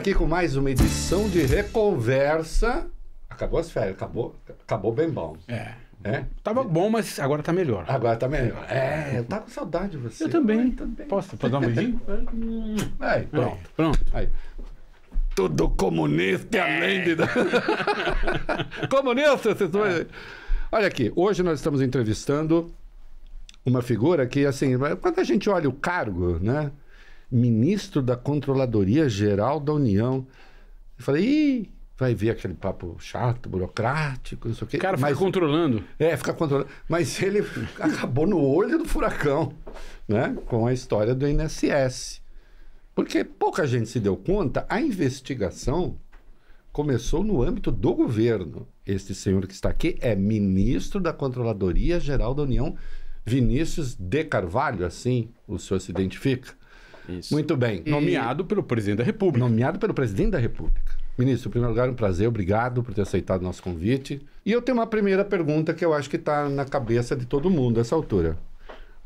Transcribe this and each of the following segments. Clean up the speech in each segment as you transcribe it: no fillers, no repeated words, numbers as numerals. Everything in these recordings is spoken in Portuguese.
aqui com mais uma edição de Reconversa. Acabou as férias, acabou bem bom. Tava bom, mas agora tá melhor. Agora tá melhor. Eu tava com saudade de você. Eu também. Posso dar um beijinho? Aí, pronto. Aí. Tudo comunista, além de... Comunista, vocês vão... Olha aqui, hoje nós estamos entrevistando uma figura que, assim, quando a gente olha o cargo, né? Ministro da Controladoria Geral da União. Eu falei, vai ver aquele papo chato, burocrático, não sei o quê. O cara fica controlando. Fica controlando. Mas ele acabou no olho do furacão, né? Com a história do INSS. Porque pouca gente se deu conta, a investigação começou no âmbito do governo. Este senhor que está aqui é ministro da Controladoria Geral da União, Vinícius de Carvalho, assim o senhor se identifica? Isso. Muito bem. Nomeado pelo presidente da República. Nomeado pelo presidente da República. Ministro, em primeiro lugar, um prazer, obrigado por ter aceitado o nosso convite. E eu tenho uma primeira pergunta que eu acho que está na cabeça de todo mundo a essa altura.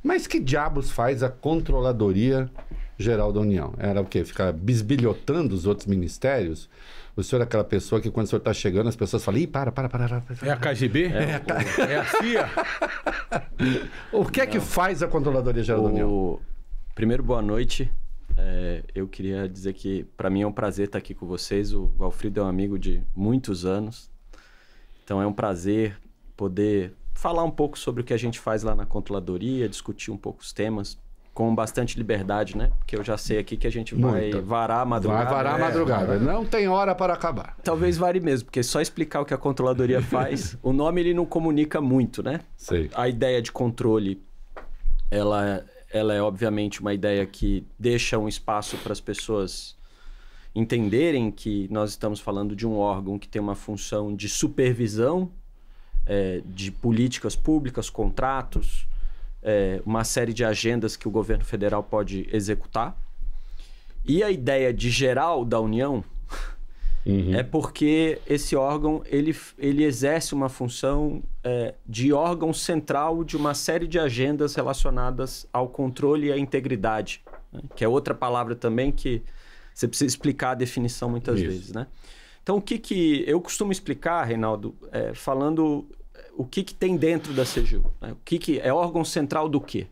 Mas que diabos faz a Controladoria Geral da União? Era o quê? Ficar bisbilhotando os outros ministérios? O senhor é aquela pessoa que quando o senhor está chegando, as pessoas falam, para. É a KGB? É a CIA? O que é que faz a Controladoria Geral da União? Primeiro, boa noite. Eu queria dizer que para mim é um prazer estar aqui com vocês. O Valfrido é um amigo de muitos anos. Então é um prazer poder falar um pouco sobre o que a gente faz lá na Controladoria, discutir um pouco os temas com bastante liberdade, né? Porque eu já sei aqui que a gente vai varar a madrugada. Vai varar a madrugada. Não tem hora para acabar. Talvez vare mesmo, porque só explicar o que a Controladoria faz, o nome ele não comunica muito, né? Sei. A ideia de controle, ela é obviamente uma ideia que deixa um espaço para as pessoas entenderem que nós estamos falando de um órgão que tem uma função de supervisão de políticas públicas, contratos, uma série de agendas que o governo federal pode executar. E a ideia de geral da União é porque esse órgão ele exerce uma função de órgão central de uma série de agendas relacionadas ao controle e à integridade, né? Que é outra palavra também que você precisa explicar a definição muitas vezes, né? Então, o que eu costumo explicar, Reinaldo, falando o que tem dentro da CGU, né? O que é órgão central do quê?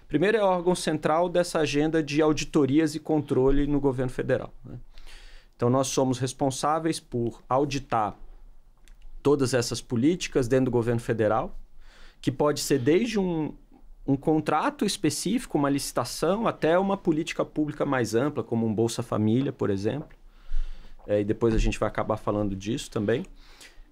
Primeiro, é órgão central dessa agenda de auditorias e controle no governo federal, né? Então, nós somos responsáveis por auditar todas essas políticas dentro do governo federal, que pode ser desde um contrato específico, uma licitação, até uma política pública mais ampla, como um Bolsa Família, por exemplo. E depois a gente vai acabar falando disso também.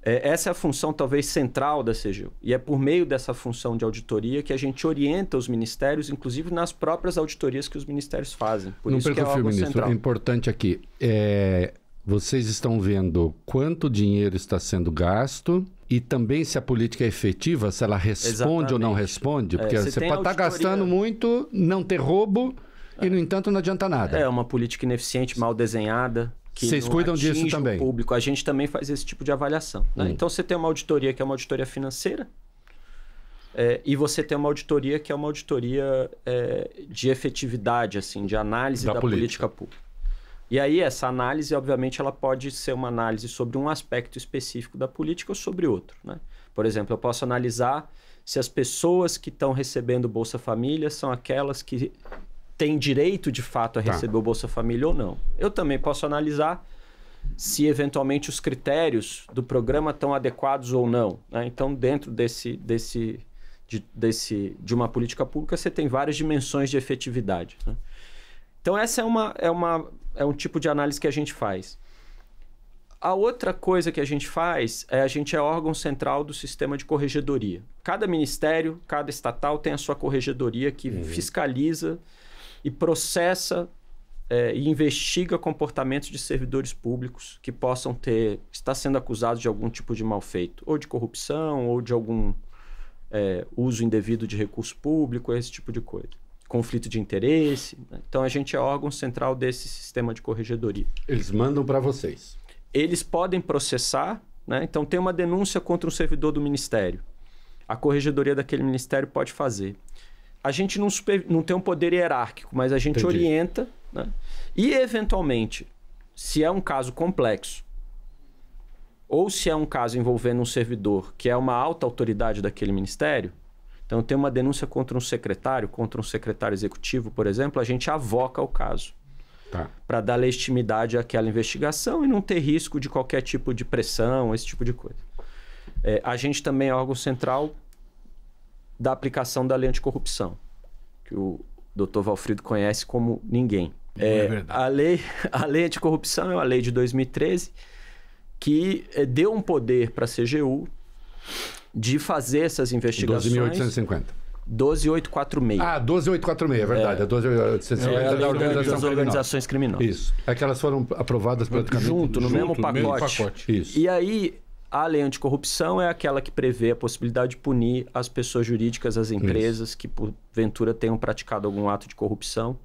Essa é a função talvez central da CGU. E é por meio dessa função de auditoria que a gente orienta os ministérios, inclusive nas próprias auditorias que os ministérios fazem. Por isso que é algo central. O importante aqui vocês estão vendo quanto dinheiro está sendo gasto e também se a política é efetiva, se ela responde ou não responde. Porque você pode estar gastando muito, não ter roubo e, no entanto, não adianta nada. É uma política ineficiente, mal desenhada. Vocês cuidam disso também? Público. A gente também faz esse tipo de avaliação, né? Então, você tem uma auditoria que é uma auditoria financeira e você tem uma auditoria que é uma auditoria de efetividade, assim, de análise da política pública. E aí, essa análise, obviamente, ela pode ser uma análise sobre um aspecto específico da política ou sobre outro, né? Por exemplo, eu posso analisar se as pessoas que estão recebendo Bolsa Família são aquelas que tem direito de fato a receber o Bolsa Família ou não. Eu também posso analisar se eventualmente os critérios do programa estão adequados ou não, né? Então, dentro de uma política pública, você tem várias dimensões de efetividade, né? Então, essa é um tipo de análise que a gente faz. A outra coisa que a gente faz a gente é órgão central do sistema de corregedoria. Cada ministério, cada estatal tem a sua corregedoria que fiscaliza e processa e investiga comportamentos de servidores públicos que possam estar sendo acusados de algum tipo de malfeito, ou de corrupção, ou de algum uso indevido de recurso público, esse tipo de coisa. Conflito de interesse, né? Então, a gente é órgão central desse sistema de corregedoria. Eles mandam para vocês? Eles podem processar, né? Então, tem uma denúncia contra um servidor do ministério. A corregedoria daquele ministério pode fazer. A gente não tem um poder hierárquico, mas a gente orienta, né? E, eventualmente, se é um caso complexo, ou se é um caso envolvendo um servidor que é uma alta autoridade daquele ministério, então tem uma denúncia contra um secretário executivo, por exemplo, a gente avoca o caso. Tá. Para dar legitimidade àquela investigação e não ter risco de qualquer tipo de pressão, esse tipo de coisa. A gente também é órgão central da aplicação da lei anticorrupção, que o Dr. Valfrido conhece como ninguém. É verdade. A lei anticorrupção é uma lei de 2013 que deu um poder para a CGU de fazer essas investigações. 12.850. 12.846. 12.846, é verdade. A 12.850 é a lei da organização das organizações criminosas. Isso. É que elas foram aprovadas praticamente Junto, no mesmo pacote. Isso. E aí, a lei anticorrupção é aquela que prevê a possibilidade de punir as pessoas jurídicas, as empresas que porventura tenham praticado algum ato de corrupção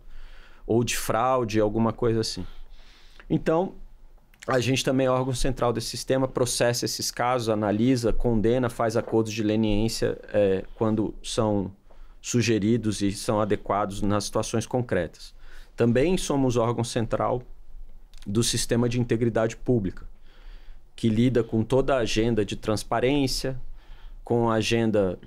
ou de fraude, alguma coisa assim. Então, a gente também é órgão central desse sistema, processa esses casos, analisa, condena, faz acordos de leniência quando são sugeridos e são adequados nas situações concretas. Também somos órgão central do sistema de integridade pública, que lida com toda a agenda de transparência, com a agenda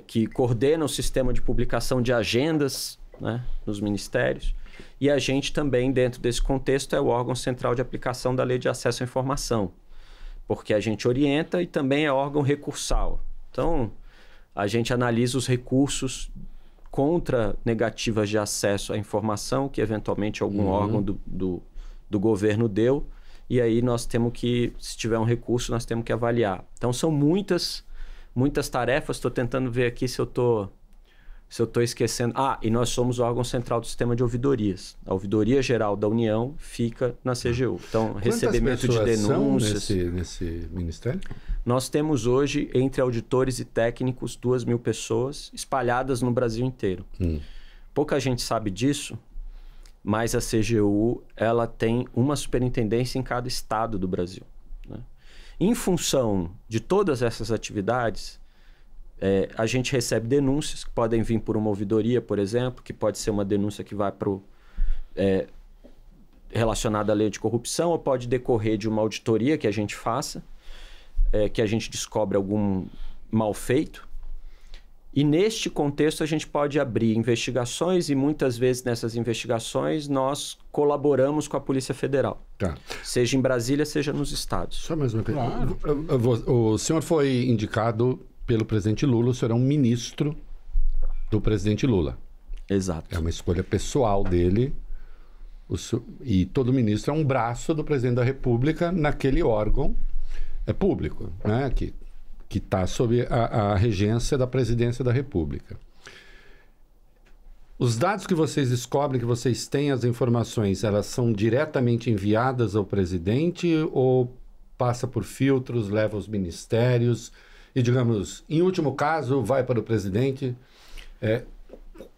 que coordena o sistema de publicação de agendas, né, nos ministérios. E a gente também, dentro desse contexto, é o órgão central de aplicação da Lei de Acesso à Informação, porque a gente orienta e também é órgão recursal. Então, a gente analisa os recursos contra negativas de acesso à informação que, eventualmente, algum órgão do governo deu, e aí nós temos que, se tiver um recurso, nós temos que avaliar. Então, são muitas tarefas. Estou tentando ver aqui se eu estou esquecendo. E nós somos o órgão central do sistema de ouvidorias. A Ouvidoria Geral da União fica na CGU. Então, recebimento de denúncias. São nesse ministério? Nós temos hoje, entre auditores e técnicos, 2.000 pessoas espalhadas no Brasil inteiro. Pouca gente sabe disso, mas a CGU ela tem uma superintendência em cada estado do Brasil, né? Em função de todas essas atividades, a gente recebe denúncias que podem vir por uma ouvidoria, por exemplo, que pode ser uma denúncia que vai para relacionada à lei de corrupção, ou pode decorrer de uma auditoria que a gente faça, que a gente descobre algum mal feito. E neste contexto a gente pode abrir investigações e muitas vezes nessas investigações nós colaboramos com a Polícia Federal. Tá. Seja em Brasília, seja nos estados. Só mais uma pergunta. Claro. O senhor foi indicado pelo presidente Lula, o senhor é um ministro do presidente Lula. Exato. É uma escolha pessoal dele. E todo ministro é um braço do presidente da República naquele órgão público, né? Que está sob a regência da presidência da República. Os dados que vocês descobrem, que vocês têm as informações, elas são diretamente enviadas ao presidente ou passa por filtros, leva aos ministérios e, digamos, em último caso, vai para o presidente?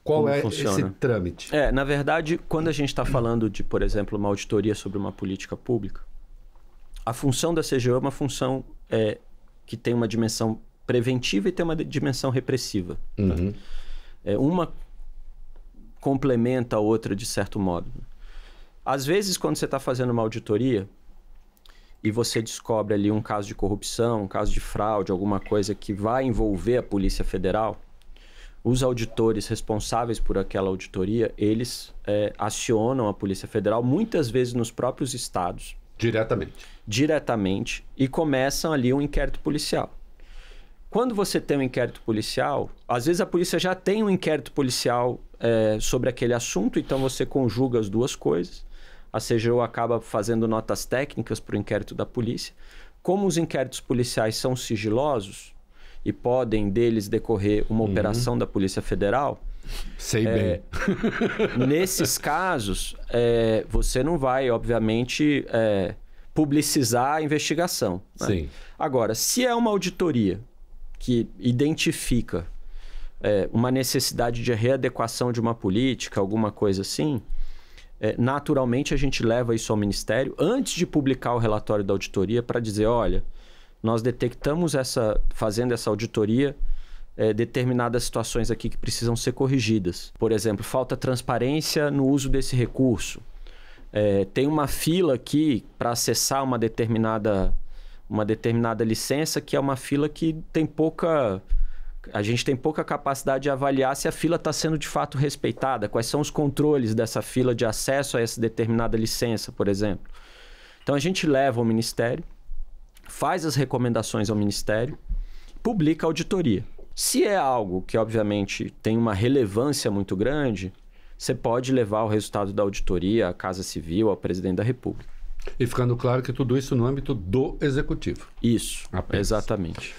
Qual Como é funciona? esse trâmite? Na verdade, quando a gente está falando de, por exemplo, uma auditoria sobre uma política pública, a função da CGU é uma função que tem uma dimensão preventiva e tem uma dimensão repressiva. Uhum. Uma complementa a outra de certo modo. Às vezes, quando você está fazendo uma auditoria e você descobre ali um caso de corrupção, um caso de fraude, alguma coisa que vai envolver a Polícia Federal, os auditores responsáveis por aquela auditoria, eles acionam a Polícia Federal, muitas vezes nos próprios estados. Diretamente, e começam ali um inquérito policial. Quando você tem um inquérito policial, às vezes a polícia já tem um inquérito policial sobre aquele assunto, então você conjuga as duas coisas. A CGU acaba fazendo notas técnicas para o inquérito da polícia. Como os inquéritos policiais são sigilosos e podem deles decorrer uma operação da Polícia Federal, sei bem. Nesses casos, você não vai, obviamente, publicizar a investigação, né? Sim. Agora, se é uma auditoria que identifica uma necessidade de readequação de uma política, alguma coisa assim, naturalmente a gente leva isso ao Ministério antes de publicar o relatório da auditoria para dizer, olha, nós detectamos fazendo essa auditoria determinadas situações aqui que precisam ser corrigidas. Por exemplo, falta transparência no uso desse recurso. tem uma fila aqui para acessar uma determinada licença, que é uma fila que a gente tem pouca capacidade de avaliar se a fila está sendo de fato respeitada, quais são os controles dessa fila de acesso a essa determinada licença, por exemplo. Então a gente leva ao Ministério, faz as recomendações ao Ministério, publica a auditoria. Se é algo que, obviamente, tem uma relevância muito grande, você pode levar o resultado da auditoria à Casa Civil, ao Presidente da República. E ficando claro que tudo isso no âmbito do Executivo. Isso, exatamente.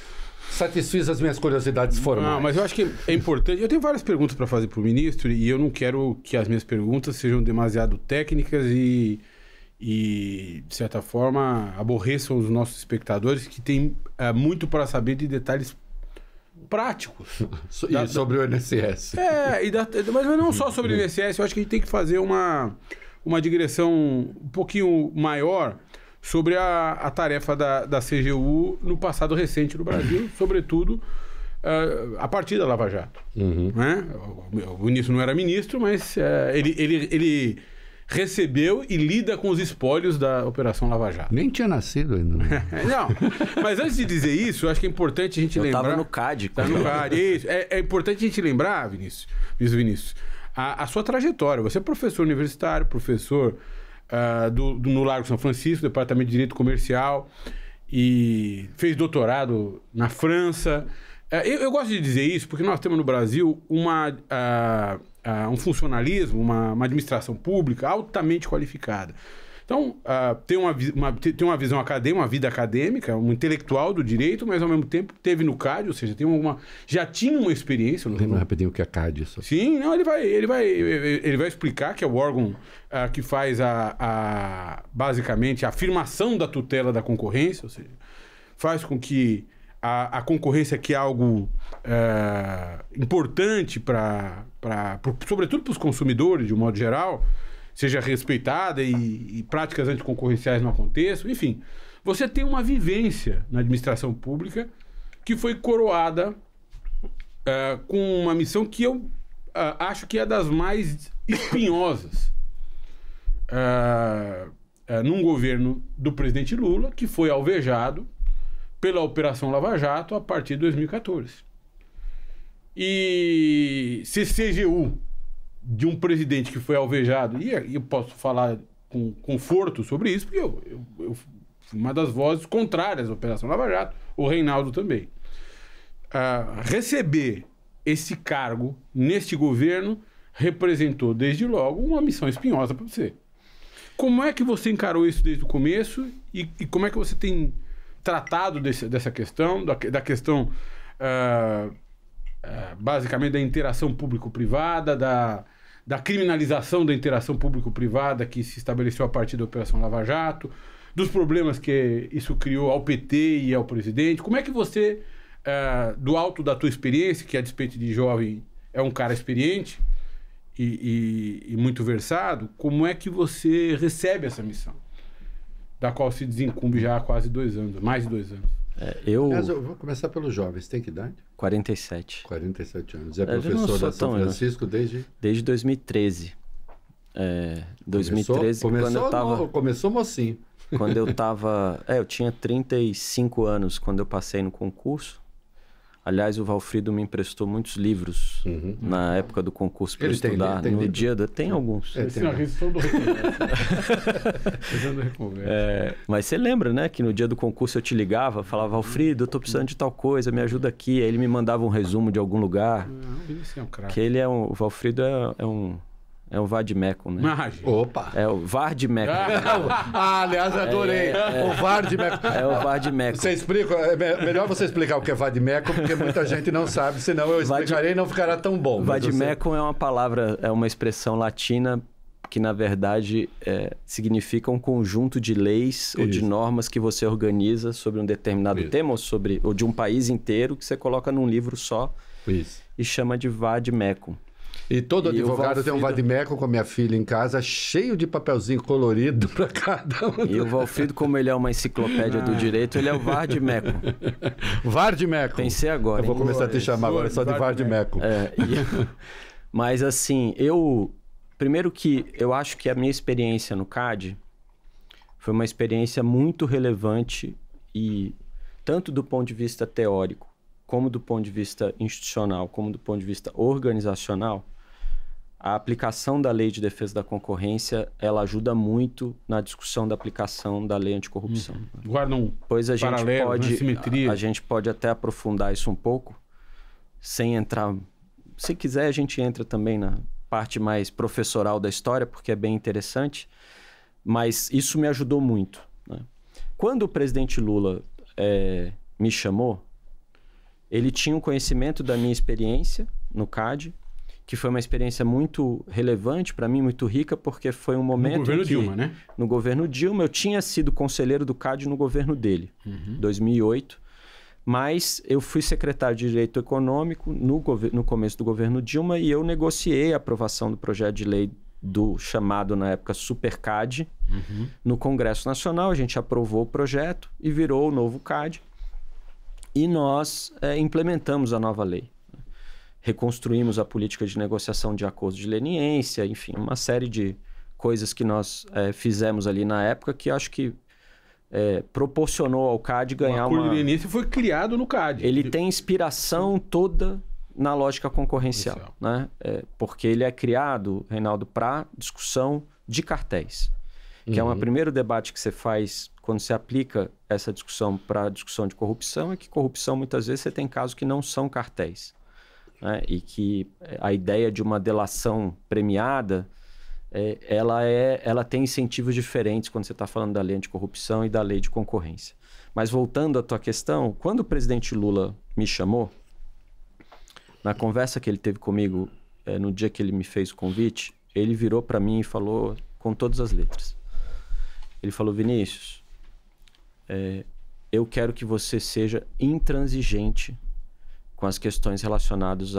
Satisfiz as minhas curiosidades formais. Não, mas eu acho que é importante. Eu tenho várias perguntas para fazer para o ministro e eu não quero que as minhas perguntas sejam demasiado técnicas e de certa forma, aborreçam os nossos espectadores que têm muito para saber de detalhes práticos. E sobre o INSS. Mas não só sobre o INSS, eu acho que a gente tem que fazer uma digressão um pouquinho maior sobre a tarefa da CGU no passado recente no Brasil, sobretudo a partir da Lava Jato. Né? O ministro não era ministro, mas ele recebeu e lida com os espólios da Operação Lava Jato. Nem tinha nascido ainda. Não, mas antes de dizer isso, eu acho que é importante a gente lembrar... Estava no CAD. No CAD, isso. É importante a gente lembrar, Vinícius, a sua trajetória. Você é professor universitário, professor no Largo São Francisco, Departamento de Direito Comercial, e fez doutorado na França. Eu gosto de dizer isso porque nós temos no Brasil um funcionalismo, uma administração pública altamente qualificada. Então, tem uma visão acadêmica, uma vida acadêmica, um intelectual do direito, mas ao mesmo tempo teve no CAD, ou seja, já tinha uma experiência. Lembra rapidinho o que é CAD? Só. Sim, não, ele vai explicar que é o órgão que faz basicamente a afirmação da tutela da concorrência, ou seja, faz com que a concorrência, que é algo importante sobretudo para os consumidores, de um modo geral, seja respeitada e práticas anticoncorrenciais não aconteçam. Enfim, você tem uma vivência na administração pública que foi coroada com uma missão que eu acho que é das mais espinhosas num governo do presidente Lula, que foi alvejado pela Operação Lava Jato a partir de 2014. E se CGU de um presidente que foi alvejado, e eu posso falar com conforto sobre isso, porque eu fui uma das vozes contrárias à Operação Lava Jato, o Reinaldo também. Receber esse cargo neste governo representou, desde logo, uma missão espinhosa para você. Como é que você encarou isso desde o começo e como é que você tem tratado dessa questão, da questão basicamente da interação público-privada, da criminalização da interação público-privada que se estabeleceu a partir da Operação Lava Jato, dos problemas que isso criou ao PT e ao presidente? Como é que você, do alto da tua experiência, que a despeito de jovem é um cara experiente e muito versado, como é que você recebe essa missão, da qual se desincumbe já há quase 2 anos, mais de 2 anos? Mas eu vou começar pelos jovens. Tem que idade? 47. 47 anos. É professor da São Francisco desde 2013. 2013, quando eu tava... Começou mocinho. Quando eu tava... eu tinha 35 anos quando eu passei no concurso. Aliás, o Valfrido me emprestou muitos livros na época do concurso para estudar. Tem alguns. Tem uma restrição do mas você lembra, né? Que no dia do concurso eu te ligava, falava, Valfrido, eu tô precisando de tal coisa, me ajuda aqui. Aí ele me mandava um resumo de algum lugar. Isso é um craque. Que o Valfrido é um Vardmeco, né? Opa! É o Vardmeco. Aliás, adorei. O Vardmeco. É o Vardmeco. Você explica? É melhor você explicar o que é Vardmeco, porque muita gente não sabe, senão eu explicarei e não ficará tão bom. Vardmeco é uma palavra, é uma expressão latina que, na verdade, significa um conjunto de leis ou de normas que você organiza sobre um determinado tema ou de um país inteiro que você coloca num livro só e chama de Vardmeco. E todo advogado tem um vadimeco com a minha filha em casa, cheio de papelzinho colorido para cada um. E o Valfrido, como ele é uma enciclopédia do direito, ele é o Vardmeco. Vardmeco. Pensei agora. Eu vou começar a te chamar agora só de Vardmeco. Mas assim, Primeiro que eu acho que a minha experiência no CAD foi uma experiência muito relevante e tanto do ponto de vista teórico, como do ponto de vista institucional, como do ponto de vista organizacional, a aplicação da Lei de Defesa da Concorrência, ela ajuda muito na discussão da aplicação da Lei Anticorrupção. Guarda um Pois a gente paralelo, pode, simetria. a gente pode até aprofundar isso um pouco, sem entrar... Se quiser, a gente entra também na parte mais professoral da história, porque é bem interessante, mas isso me ajudou muito, né? Quando o presidente Lula me chamou, ele tinha um conhecimento da minha experiência no CAD, que foi uma experiência muito relevante para mim, muito rica, porque foi um momento No governo em que... Dilma, né? No governo Dilma, eu tinha sido conselheiro do CAD no governo dele, 2008, mas eu fui secretário de Direito Econômico no começo do governo Dilma e eu negociei a aprovação do projeto de lei do chamado, na época, SuperCAD, no Congresso Nacional. A gente aprovou o projeto e virou o novo CAD e nós implementamos a nova lei. Reconstruímos a política de negociação de acordos de leniência, enfim, uma série de coisas que nós fizemos ali na época que acho que proporcionou ao CAD ganhar O acordo de leniência foi criado no CAD. Ele tem inspiração toda na lógica concorrencial, né? Porque ele é criado, Reinaldo, para discussão de cartéis, que é um primeiro debate que você faz quando você aplica essa discussão para a discussão de corrupção, é que corrupção muitas vezes você tem casos que não são cartéis, né? E que a ideia de uma delação premiada, ela tem incentivos diferentes quando você está falando da lei anticorrupção e da lei de concorrência. Mas voltando à tua questão, quando o presidente Lula me chamou, na conversa que ele teve comigo, no dia que ele me fez o convite, ele virou para mim e falou com todas as letras. Ele falou: Vinícius, eu quero que você seja intransigente com as questões relacionadas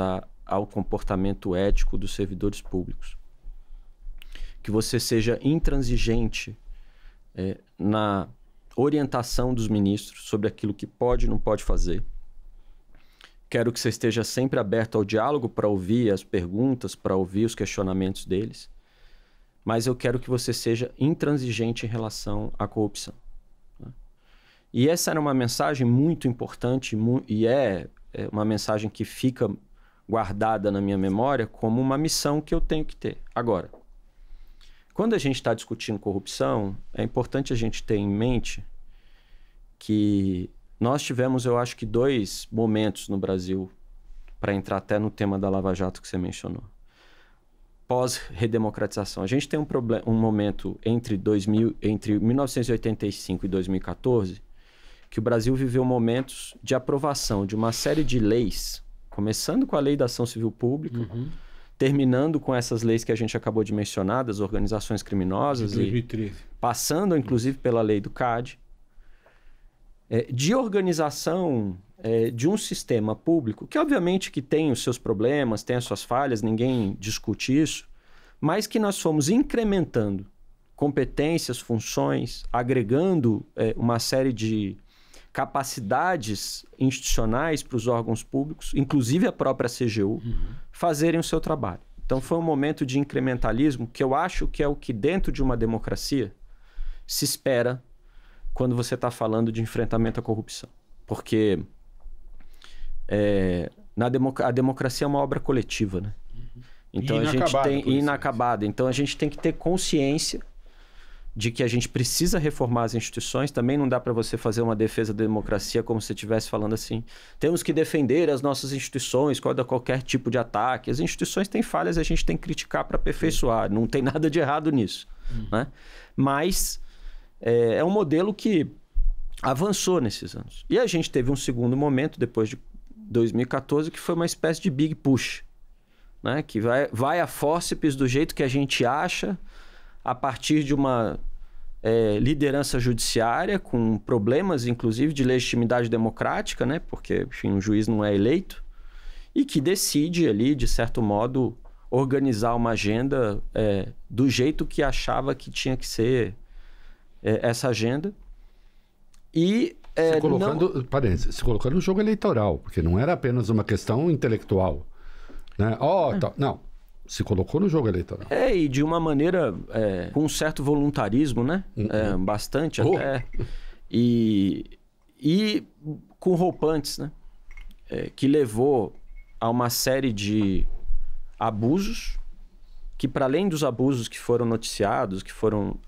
ao comportamento ético dos servidores públicos. Que você seja intransigente na orientação dos ministros sobre aquilo que pode e não pode fazer. Quero que você esteja sempre aberto ao diálogo para ouvir as perguntas, para ouvir os questionamentos deles. Mas eu quero que você seja intransigente em relação à corrupção. E essa era uma mensagem muito importante e é uma mensagem que fica guardada na minha memória como uma missão que eu tenho que ter. Agora, quando a gente está discutindo corrupção, é importante a gente ter em mente que nós tivemos, eu acho que, 2 momentos no Brasil, para entrar até no tema da Lava Jato que você mencionou. Pós-redemocratização. A gente tem um momento entre 1985 e 2014 que o Brasil viveu momentos de aprovação de uma série de leis, começando com a Lei da Ação Civil Pública, terminando com essas leis que a gente acabou de mencionar, das organizações criminosas, de 2013. e passando, inclusive, pela lei do CAD, de organização de um sistema público, que obviamente que tem os seus problemas, tem as suas falhas, ninguém discute isso, mas que nós fomos incrementando competências, funções, agregando uma série de capacidades institucionais para os órgãos públicos, inclusive a própria CGU, fazerem o seu trabalho. Então foi um momento de incrementalismo que eu acho que é o que dentro de uma democracia se espera quando você está falando de enfrentamento à corrupção. Porque a democracia é uma obra coletiva, né? Então a gente tem inacabada. Então a gente tem que ter consciência de que a gente precisa reformar as instituições. Também não dá para você fazer uma defesa da democracia como se você estivesse falando assim: temos que defender as nossas instituições contra qualquer tipo de ataque. As instituições têm falhas, a gente tem que criticar para aperfeiçoar. Não tem nada de errado nisso, né? Mas é um modelo que avançou nesses anos. E a gente teve um segundo momento, depois de 2014, que foi uma espécie de big push, né? Que vai a fórceps do jeito que a gente acha, a partir de uma liderança judiciária com problemas, inclusive, de legitimidade democrática, né? Porque, enfim, um juiz não é eleito, e que decide ali, de certo modo, organizar uma agenda do jeito que achava que tinha que ser essa agenda. E se colocando no jogo eleitoral, porque não era apenas uma questão intelectual, né? Não. Se colocou no jogo eleitoral. E de uma maneira com um certo voluntarismo, né? Bastante até. E com rompantes, né? Que levou a uma série de abusos que, para além dos abusos que foram noticiados, que foram,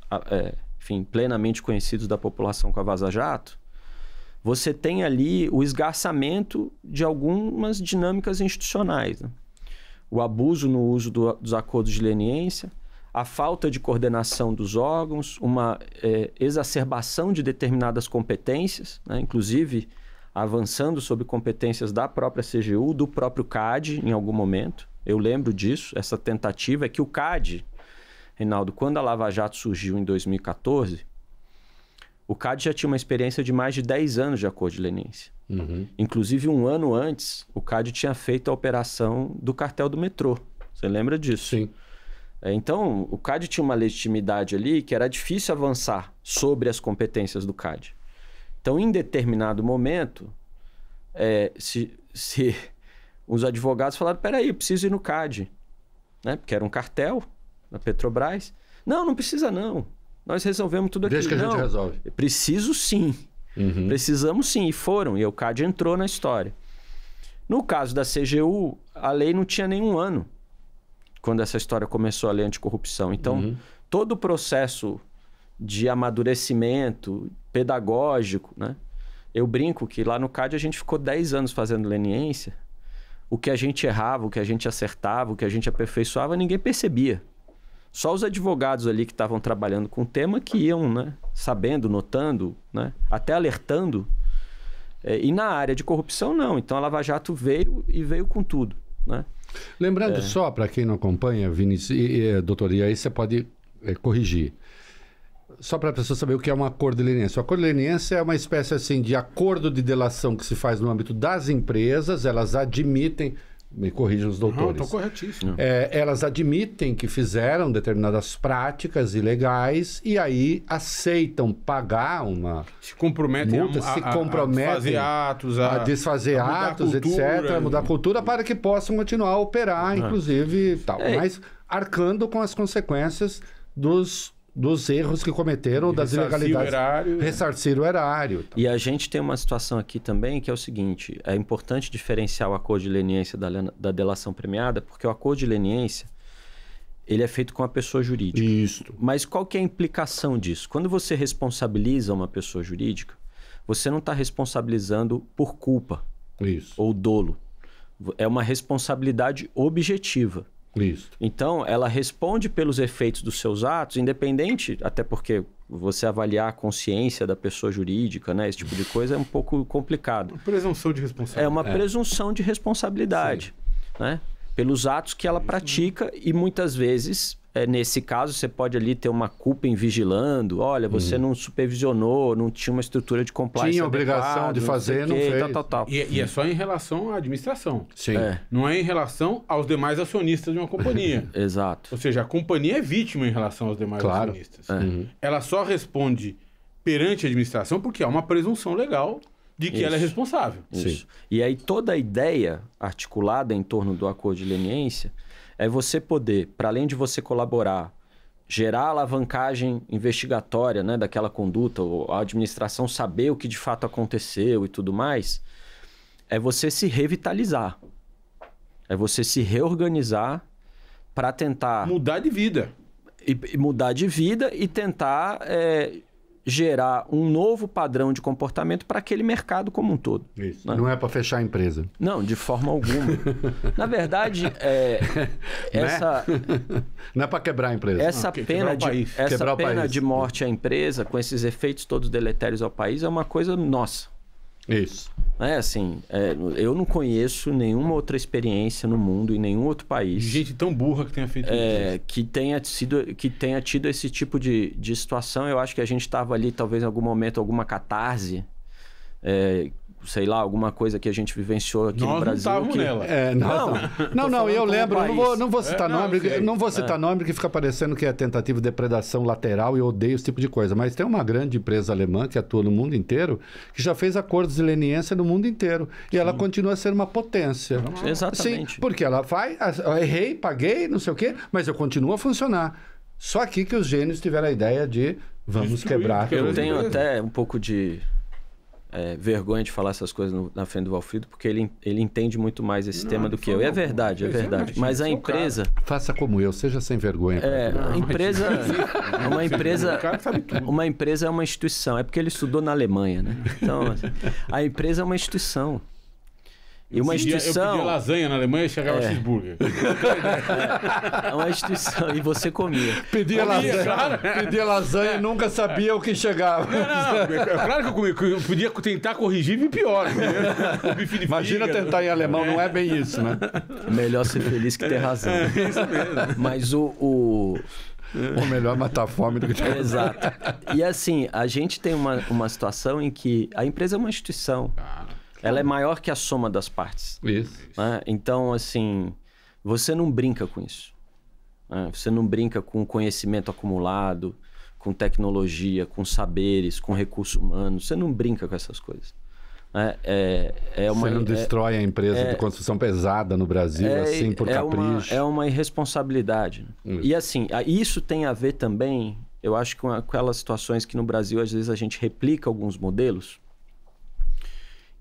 enfim, plenamente conhecidos da população com a Vaza Jato, você tem ali o esgarçamento de algumas dinâmicas institucionais, né? O abuso no uso dos acordos de leniência, a falta de coordenação dos órgãos, uma exacerbação de determinadas competências, né? Inclusive avançando sobre competências da própria CGU, do próprio CAD em algum momento. Eu lembro disso, essa tentativa é que o CAD, Reinaldo, quando a Lava Jato surgiu em 2014, o CAD já tinha uma experiência de mais de 10 anos de acordo de leniência. Inclusive, um ano antes, o CAD tinha feito a operação do cartel do metrô. Você lembra disso? Sim. Então, o CAD tinha uma legitimidade ali que era difícil avançar sobre as competências do CAD. Então, em determinado momento, se os advogados falaram, peraí, eu preciso ir no CAD, né? Porque era um cartel da Petrobras. Não precisa não. Nós resolvemos tudo aqui. Desde que a gente resolve. Preciso sim. Precisamos sim. E foram. E o CAD entrou na história. No caso da CGU, a lei não tinha nenhum ano quando essa história começou, a lei anticorrupção. Então, todo o processo de amadurecimento pedagógico, né? Eu brinco que lá no CAD a gente ficou 10 anos fazendo leniência. O que a gente errava, o que a gente acertava, o que a gente aperfeiçoava, ninguém percebia. Só os advogados ali que estavam trabalhando com o tema que iam, né, sabendo, notando, né, até alertando. E na área de corrupção, não. Então, a Lava Jato veio com tudo, né? Lembrando só, para quem não acompanha, Vinícius, doutor, e aí você pode corrigir. Só para a pessoa saber o que é um acordo de leniência. O acordo de leniência é uma espécie assim, de acordo de delação que se faz no âmbito das empresas, elas admitem... Me corrijam os doutores. Não, estou corretíssimo. Elas admitem que fizeram determinadas práticas ilegais e aí aceitam pagar uma se comprometem multa, se comprometem a desfazer atos, etc., mudar a cultura para que possam continuar a operar, inclusive, tal. Mas arcando com as consequências dos erros que cometeram, das ilegalidades. Ressarcir o erário. E a gente tem uma situação aqui também que é o seguinte, é importante diferenciar o acordo de leniência da delação premiada, porque o acordo de leniência, ele é feito com a pessoa jurídica. Isso. Mas qual que é a implicação disso? Quando você responsabiliza uma pessoa jurídica, você não está responsabilizando por culpa ou dolo. É uma responsabilidade objetiva. Isso. Então, ela responde pelos efeitos dos seus atos, independente, até porque você avaliar a consciência da pessoa jurídica, né, esse tipo de coisa é um pouco complicado. Uma presunção de responsabilidade. É uma presunção de responsabilidade, né, pelos atos que ela pratica e muitas vezes, nesse caso, você pode ali ter uma culpa em vigilando, olha, você não supervisionou, não tinha uma estrutura de compliance tinha obrigação de fazer, não fez. Tal. E é só em relação à administração. Sim. Não é em relação aos demais acionistas de uma companhia. Exato. Ou seja, a companhia é vítima em relação aos demais acionistas. Ela só responde perante a administração porque há uma presunção legal de que ela é responsável. Isso. E aí toda a ideia articulada em torno do acordo de leniência é você poder, para além de você colaborar, gerar alavancagem investigatória, né, daquela conduta, ou a administração saber o que de fato aconteceu e tudo mais, é você se revitalizar. É você se reorganizar para tentar... Mudar de vida. E mudar de vida e tentar gerar um novo padrão de comportamento para aquele mercado como um todo. Isso. Né? Não é para fechar a empresa. Não, de forma alguma. Na verdade, essa... Não é para quebrar a empresa. Essa pena de morte à empresa, com esses efeitos todos deletérios ao país, é uma coisa nossa. Isso. Eu não conheço nenhuma outra experiência no mundo, em nenhum outro país. Gente tão burra que tenha feito isso. Que tenha tido esse tipo de situação. Eu acho que a gente estava ali, talvez em algum momento, alguma catarse. sei lá, alguma coisa que a gente vivenciou aqui no Brasil. Nós não nela. Não, eu lembro, não vou citar nome, porque fica parecendo que é tentativa de depredação lateral e eu odeio esse tipo de coisa. Mas tem uma grande empresa alemã que atua no mundo inteiro, que já fez acordos de leniência no mundo inteiro. E ela continua a ser uma potência. Exatamente. Sim, porque ela faz, eu errei, paguei, não sei o quê, mas eu continuo a funcionar. Só aqui que os gênios tiveram a ideia de vamos quebrar tudo. Eu tenho até um pouco de vergonha de falar essas coisas na frente do Valfrido, porque ele entende muito mais esse tema do que eu. E é verdade, é verdade. Mas a empresa... Faça como eu, seja sem vergonha. Uma empresa é uma instituição. É porque ele estudou na Alemanha, né? Então, a empresa é uma instituição. E uma instituição... Eu pedia lasanha na Alemanha e chegava cheeseburger. É uma instituição. E você comia. Pedia lasanha e nunca sabia o que chegava. É claro que eu podia tentar corrigir e pior. Imagina tentar em alemão, não é bem isso, né? Melhor ser feliz que ter razão. É isso mesmo. Mas Ou melhor matar a fome do que ter razão. Exato. E assim, a gente tem uma situação em que a empresa é uma instituição. Ela é maior que a soma das partes. Isso. Né? Então, assim, você não brinca com isso. Né? Você não brinca com conhecimento acumulado, com tecnologia, com saberes, com recursos humanos. Você não brinca com essas coisas. Você não destrói a empresa de construção pesada no Brasil, assim, por capricho. É uma irresponsabilidade. E assim, isso tem a ver também, eu acho, com aquelas situações que no Brasil, às vezes, a gente replica alguns modelos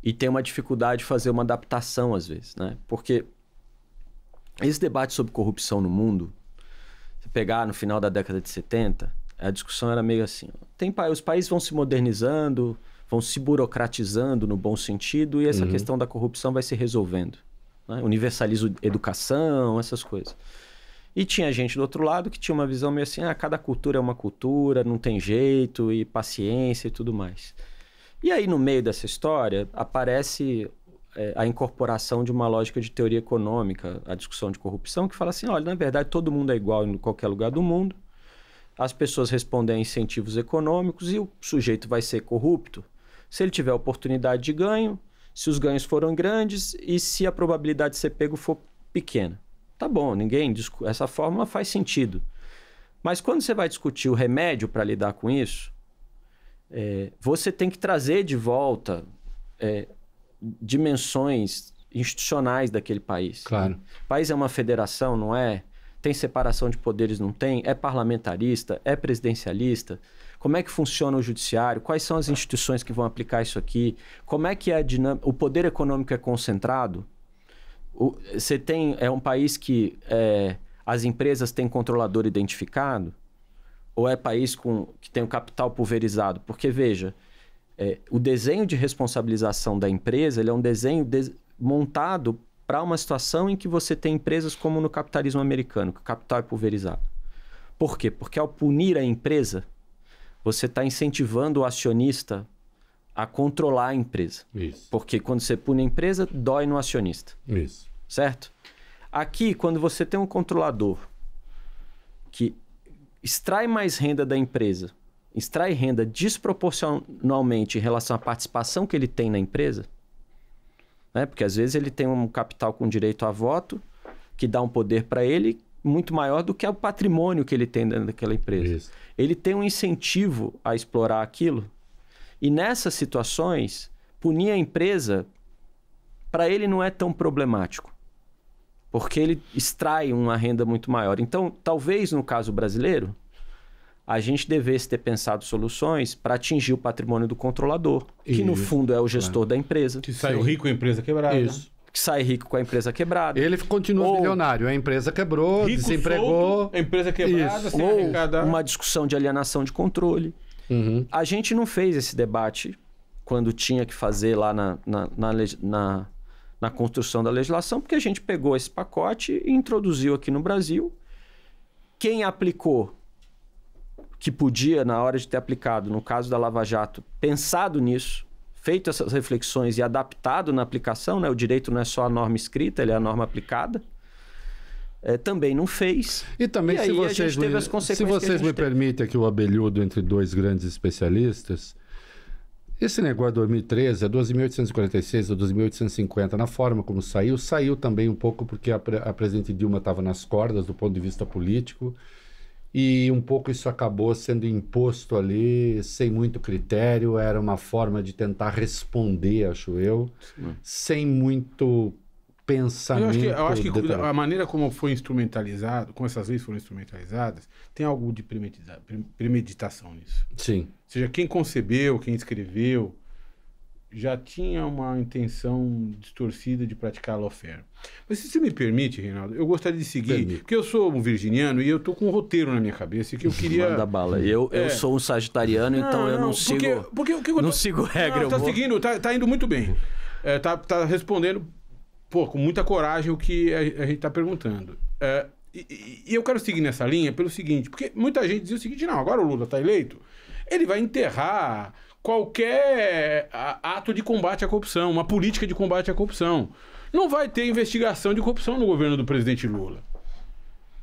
e tem uma dificuldade de fazer uma adaptação, às vezes, né? Porque esse debate sobre corrupção no mundo, se pegar no final da década de 70, a discussão era meio assim. Os países vão se modernizando, vão se burocratizando no bom sentido e essa questão da corrupção vai se resolvendo. Né? Universaliza educação, essas coisas. E tinha gente do outro lado que tinha uma visão meio assim, cada cultura é uma cultura, não tem jeito, e paciência e tudo mais. E aí, no meio dessa história, aparece a incorporação de uma lógica de teoria econômica, a discussão de corrupção, que fala assim, olha, na verdade, todo mundo é igual em qualquer lugar do mundo, as pessoas respondem a incentivos econômicos e o sujeito vai ser corrupto se ele tiver oportunidade de ganho, se os ganhos foram grandes e se a probabilidade de ser pego for pequena. Tá bom, essa fórmula faz sentido. Mas quando você vai discutir o remédio para lidar com isso, você tem que trazer de volta dimensões institucionais daquele país. Claro. O país é uma federação, não é? Tem separação de poderes, não tem? É parlamentarista? É presidencialista? Como é que funciona o judiciário? Quais são as instituições que vão aplicar isso aqui? Como é que é a dinâmica? O poder econômico é concentrado? É um país que as empresas têm controlador identificado? Ou é país que tem o capital pulverizado? Porque, veja, o desenho de responsabilização da empresa ele é um desenho montado para uma situação em que você tem empresas como no capitalismo americano, que o capital é pulverizado. Por quê? Porque ao punir a empresa, você está incentivando o acionista a controlar a empresa. Isso. Porque quando você pune a empresa, dói no acionista. Isso. Certo? Aqui, quando você tem um controlador que extrai mais renda da empresa, extrai renda desproporcionalmente em relação à participação que ele tem na empresa, né? Porque às vezes ele tem um capital com direito a voto, que dá um poder para ele muito maior do que o patrimônio que ele tem dentro daquela empresa. Isso. Ele tem um incentivo a explorar aquilo. E nessas situações, punir a empresa, para ele não é tão problemático. Porque ele extrai uma renda muito maior. Então, talvez no caso brasileiro, a gente devesse ter pensado soluções para atingir o patrimônio do controlador, que no fundo é o gestor da empresa. Que saiu rico com a empresa quebrada. Isso. Que sai rico com a empresa quebrada. Ele continua bilionário. A empresa quebrou, Rico, desempregou. solto, a empresa quebrada, Isso. sem Ou arrecadar. uma discussão de alienação de controle. A gente não fez esse debate quando tinha que fazer lá na construção da legislação, porque a gente pegou esse pacote e introduziu aqui no Brasil. Quem aplicou, que podia, na hora de ter aplicado, no caso da Lava Jato, pensado nisso, feito essas reflexões e adaptado na aplicação, né? O direito não é só a norma escrita, ele é a norma aplicada, também não fez. E também, aí a gente teve as consequências se vocês me permitem aqui o abelhudo entre dois grandes especialistas, Esse negócio de 2013, a 12.846 ou 12.850, na forma como saiu também um pouco porque a presidente Dilma estava nas cordas do ponto de vista político, e um pouco isso acabou sendo imposto ali sem muito critério, era uma forma de tentar responder, acho eu, sem muito pensamento. Eu acho que a maneira como foi instrumentalizado, como essas leis foram instrumentalizadas, tem algo de premeditação nisso. Sim. Ou seja, quem concebeu, quem escreveu, já tinha uma intenção distorcida de praticar lawfare. Mas se você me permite, Reinaldo, eu gostaria de seguir, porque eu sou um virginiano e eu tô com um roteiro na minha cabeça que eu queria... Manda bala. Eu sou um sagitariano, então eu não sigo... Não sigo regra. Não, seguindo, tá indo muito bem. Tá respondendo, com muita coragem o que a gente tá perguntando. E eu quero seguir nessa linha pelo seguinte, porque muita gente dizia o seguinte, não, agora o Lula tá eleito, ele vai enterrar qualquer ato de combate à corrupção, uma política de combate à corrupção. Não vai ter investigação de corrupção no governo do presidente Lula.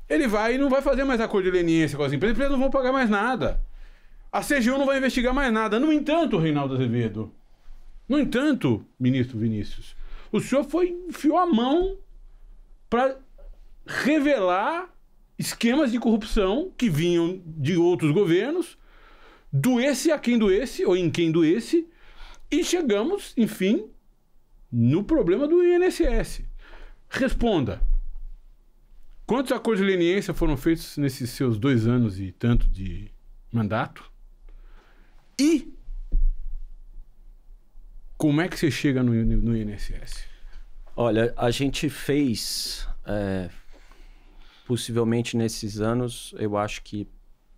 Ele não vai fazer mais acordo de leniência com as empresas não vão pagar mais nada. A CGU não vai investigar mais nada. No entanto, Reinaldo Azevedo, ministro Vinícius, o senhor enfiou a mão para revelar esquemas de corrupção que vinham de outros governos, doesse a quem doesse, ou em quem doesse, e chegamos, enfim, no problema do INSS. Responda. Quantos acordos de leniência foram feitos nesses seus 2 anos e tanto de mandato? E como é que você chega no INSS? Olha, a gente fez, possivelmente nesses anos, eu acho que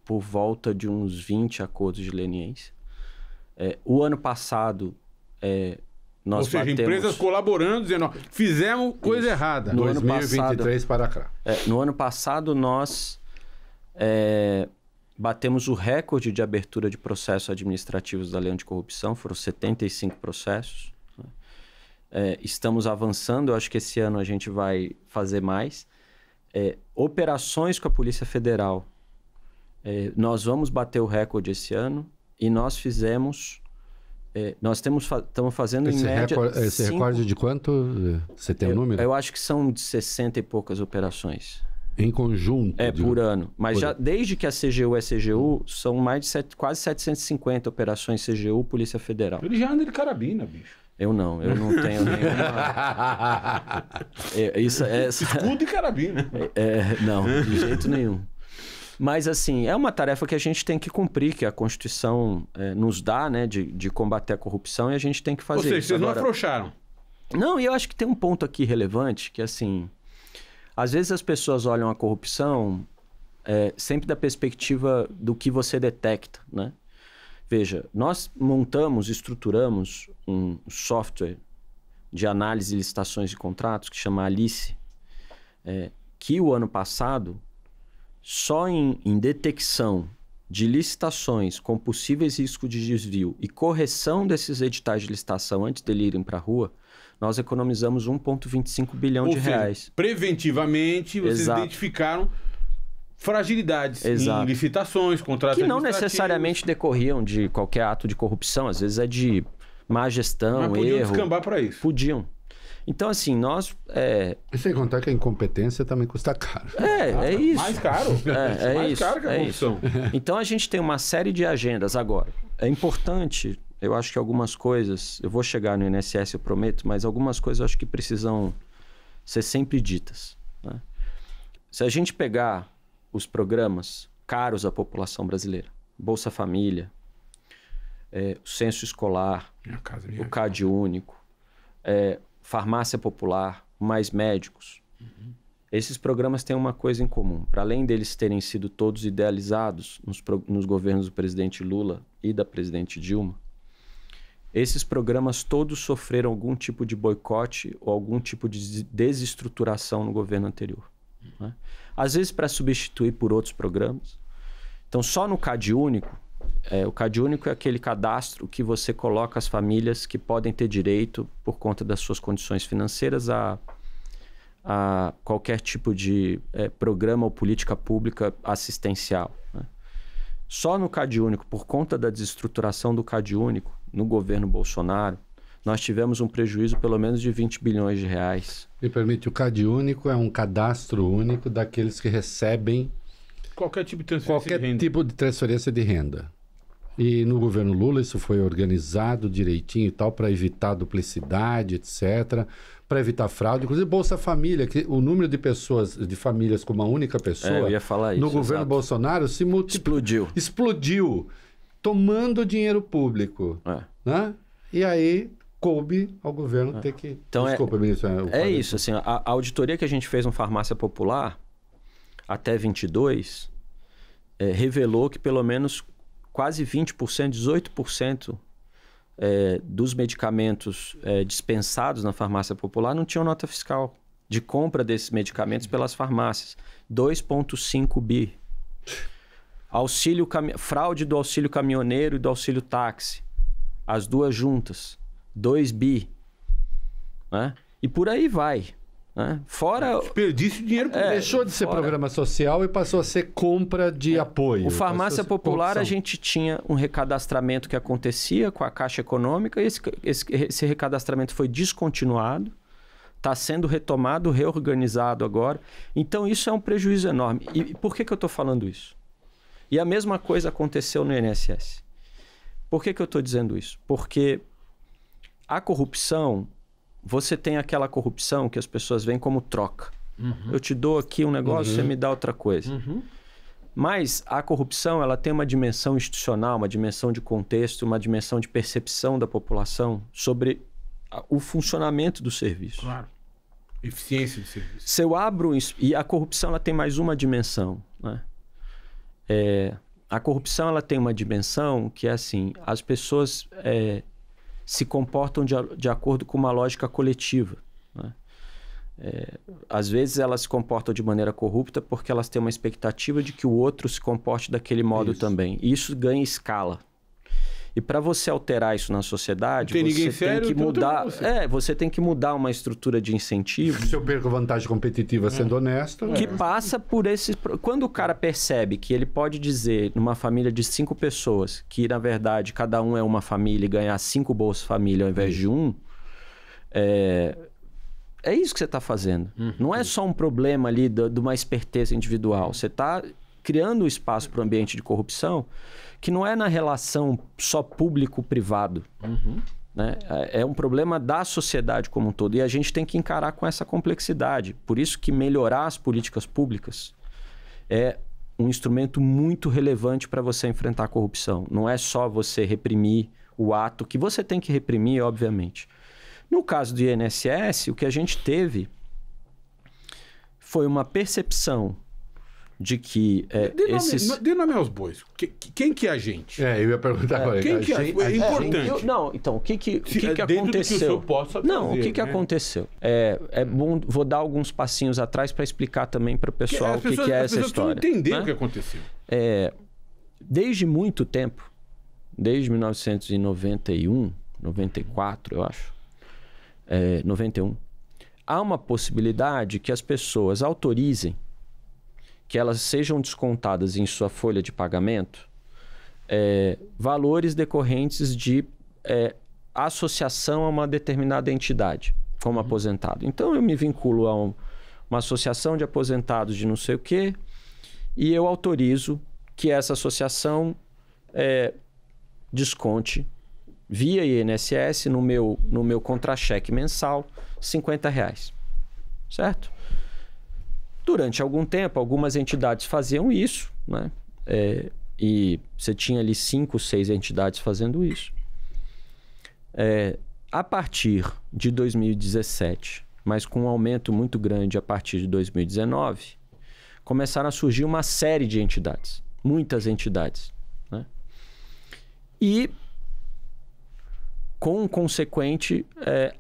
por volta de uns 20 acordos de leniência. O ano passado, nós Ou seja, empresas colaborando, dizendo, fizemos coisa errada. No 2023 para cá. No ano passado, nós batemos o recorde de abertura de processos administrativos da Lei Anticorrupção, foram 75 processos. Estamos avançando, eu acho que esse ano a gente vai fazer mais. Operações com a Polícia Federal, nós vamos bater o recorde esse ano e nós fizemos... estamos fazendo em média... Esse recorde de quanto? Você tem um número? Eu acho que são de 60 e poucas operações. Em conjunto? Por ano. Mas já desde que a CGU é CGU, são mais de quase 750 operações CGU, Polícia Federal. Ele já anda de carabina, bicho. Eu não tenho nenhuma... Escudo e carabina. Não, de jeito nenhum. Mas, assim, é uma tarefa que a gente tem que cumprir, que a Constituição nos dá, né, de combater a corrupção, e a gente tem que fazer isso. Ou seja, vocês não afrouxaram. Não, e eu acho que tem um ponto aqui relevante, que, assim, às vezes as pessoas olham a corrupção sempre da perspectiva do que você detecta, né? Veja, nós estruturamos um software de análise de licitações de contratos, que chama Alice, que o ano passado... Só em detecção de licitações com possíveis riscos de desvio e correção desses editais de licitação antes de irem para a rua, nós economizamos 1,25 bilhão de reais. Preventivamente, vocês identificaram fragilidades em licitações, contratos que não necessariamente decorriam de qualquer ato de corrupção, às vezes é de má gestão, erro. Mas podiam descambar para isso. Podiam. Então, assim, nós... E sem contar que a incompetência também custa caro. É isso. Mais caro. Mais caro que a corrupção. Então, a gente tem uma série de agendas. Agora, é importante, eu acho que algumas coisas... Eu vou chegar no INSS, eu prometo, mas algumas coisas eu acho que precisam ser sempre ditas, né? Se a gente pegar os programas caros à população brasileira, Bolsa Família, o Censo Escolar, o CAD Único, Farmácia Popular, Mais Médicos. Esses programas têm uma coisa em comum. Para além deles terem sido todos idealizados nos governos do presidente Lula e da presidente Dilma, esses programas todos sofreram algum tipo de boicote ou algum tipo de desestruturação no governo anterior, né? Às vezes para substituir por outros programas. Então, só no CAD Único, o CAD Único é aquele cadastro que você coloca as famílias que podem ter direito, por conta das suas condições financeiras, a qualquer tipo de programa ou política pública assistencial, né? Só no CAD Único, por conta da desestruturação do CAD Único, no governo Bolsonaro, nós tivemos um prejuízo pelo menos de 20 bilhões de reais. Me permite, o CAD único é um cadastro único daqueles que recebem Qualquer tipo de transferência qualquer de renda. tipo de transferência de renda. E no governo Lula isso foi organizado direitinho e tal, para evitar duplicidade, etc., para evitar fraude. Inclusive, Bolsa Família, que o número de pessoas, de famílias com uma única pessoa, Eu ia falar isso, no governo exato. Bolsonaro se Explodiu. explodiu, tomando dinheiro público. Né? E aí coube ao governo ter que... Então, Desculpa, ministro. É isso, assim, a auditoria que a gente fez no Farmácia Popular, até 22, revelou que pelo menos quase 20%, 18% dos medicamentos dispensados na farmácia popular não tinham nota fiscal de compra desses medicamentos pelas farmácias. 2,5 bi. Fraude do auxílio caminhoneiro e do auxílio táxi. As duas juntas. 2 bi. Né? E por aí vai. Né? Fora... Desperdício de dinheiro público. Deixou de ser programa social e passou a ser compra de apoio. O Farmácia Popular, corrupção. a gente tinha um recadastramento que acontecia com a Caixa Econômica, e esse recadastramento foi descontinuado, está sendo retomado, reorganizado agora. Então, isso é um prejuízo enorme. E por que eu estou falando isso? E a mesma coisa aconteceu no INSS. Por que eu estou dizendo isso? Porque a corrupção... Você tem aquela corrupção que as pessoas veem como troca. Eu te dou aqui um negócio, você me dá outra coisa. Mas a corrupção, ela tem uma dimensão institucional, uma dimensão de contexto, uma dimensão de percepção da população sobre o funcionamento do serviço. Claro. Eficiência do serviço. Se eu abro... E a corrupção, ela tem mais uma dimensão. Né? A corrupção, ela tem uma dimensão que é assim, as pessoas... se comportam de acordo com uma lógica coletiva. Né? Às vezes elas se comportam de maneira corrupta porque elas têm uma expectativa de que o outro se comporte daquele modo também. E isso ganha escala. E para você alterar isso na sociedade, você tem que mudar. Você tem que mudar uma estrutura de incentivo. Se eu perco vantagem competitiva sendo honesto. Que passa por esses. Quando o cara percebe que ele pode dizer, numa família de 5 pessoas, que na verdade cada um é uma família e ganhar 5 Bolsa Família ao invés de um, é isso que você está fazendo. Não é só um problema ali de uma esperteza individual. Você está criando um espaço para o ambiente de corrupção que não é na relação só público-privado. Né? É um problema da sociedade como um todo. E a gente tem que encarar com essa complexidade. Por isso que melhorar as políticas públicas é um instrumento muito relevante para você enfrentar a corrupção. Não é só você reprimir o ato, que você tem que reprimir, obviamente. No caso do INSS, o que a gente teve foi uma percepção de que Dê nome aos bois. Quem que é a gente? Eu ia perguntar agora. Quem que é? É importante. Então, o que Dentro aconteceu? Do que o senhor possa fazer, o que aconteceu? É bom, vou dar alguns passinhos atrás para explicar também para o pessoal o que é essa história. Entender, né? O que aconteceu. Desde muito tempo, desde 1991, 94, eu acho, 91, há uma possibilidade que as pessoas autorizem que elas sejam descontadas em sua folha de pagamento valores decorrentes de associação a uma determinada entidade, como aposentado. Então, eu me vinculo a uma associação de aposentados de não sei o quê e eu autorizo que essa associação desconte via INSS no meu contra-cheque mensal R$50. Certo? Durante algum tempo, algumas entidades faziam isso, né? E você tinha ali 5, 6 entidades fazendo isso. A partir de 2017, mas com um aumento muito grande a partir de 2019, começaram a surgir uma série de entidades, muitas entidades, né? E com um consequente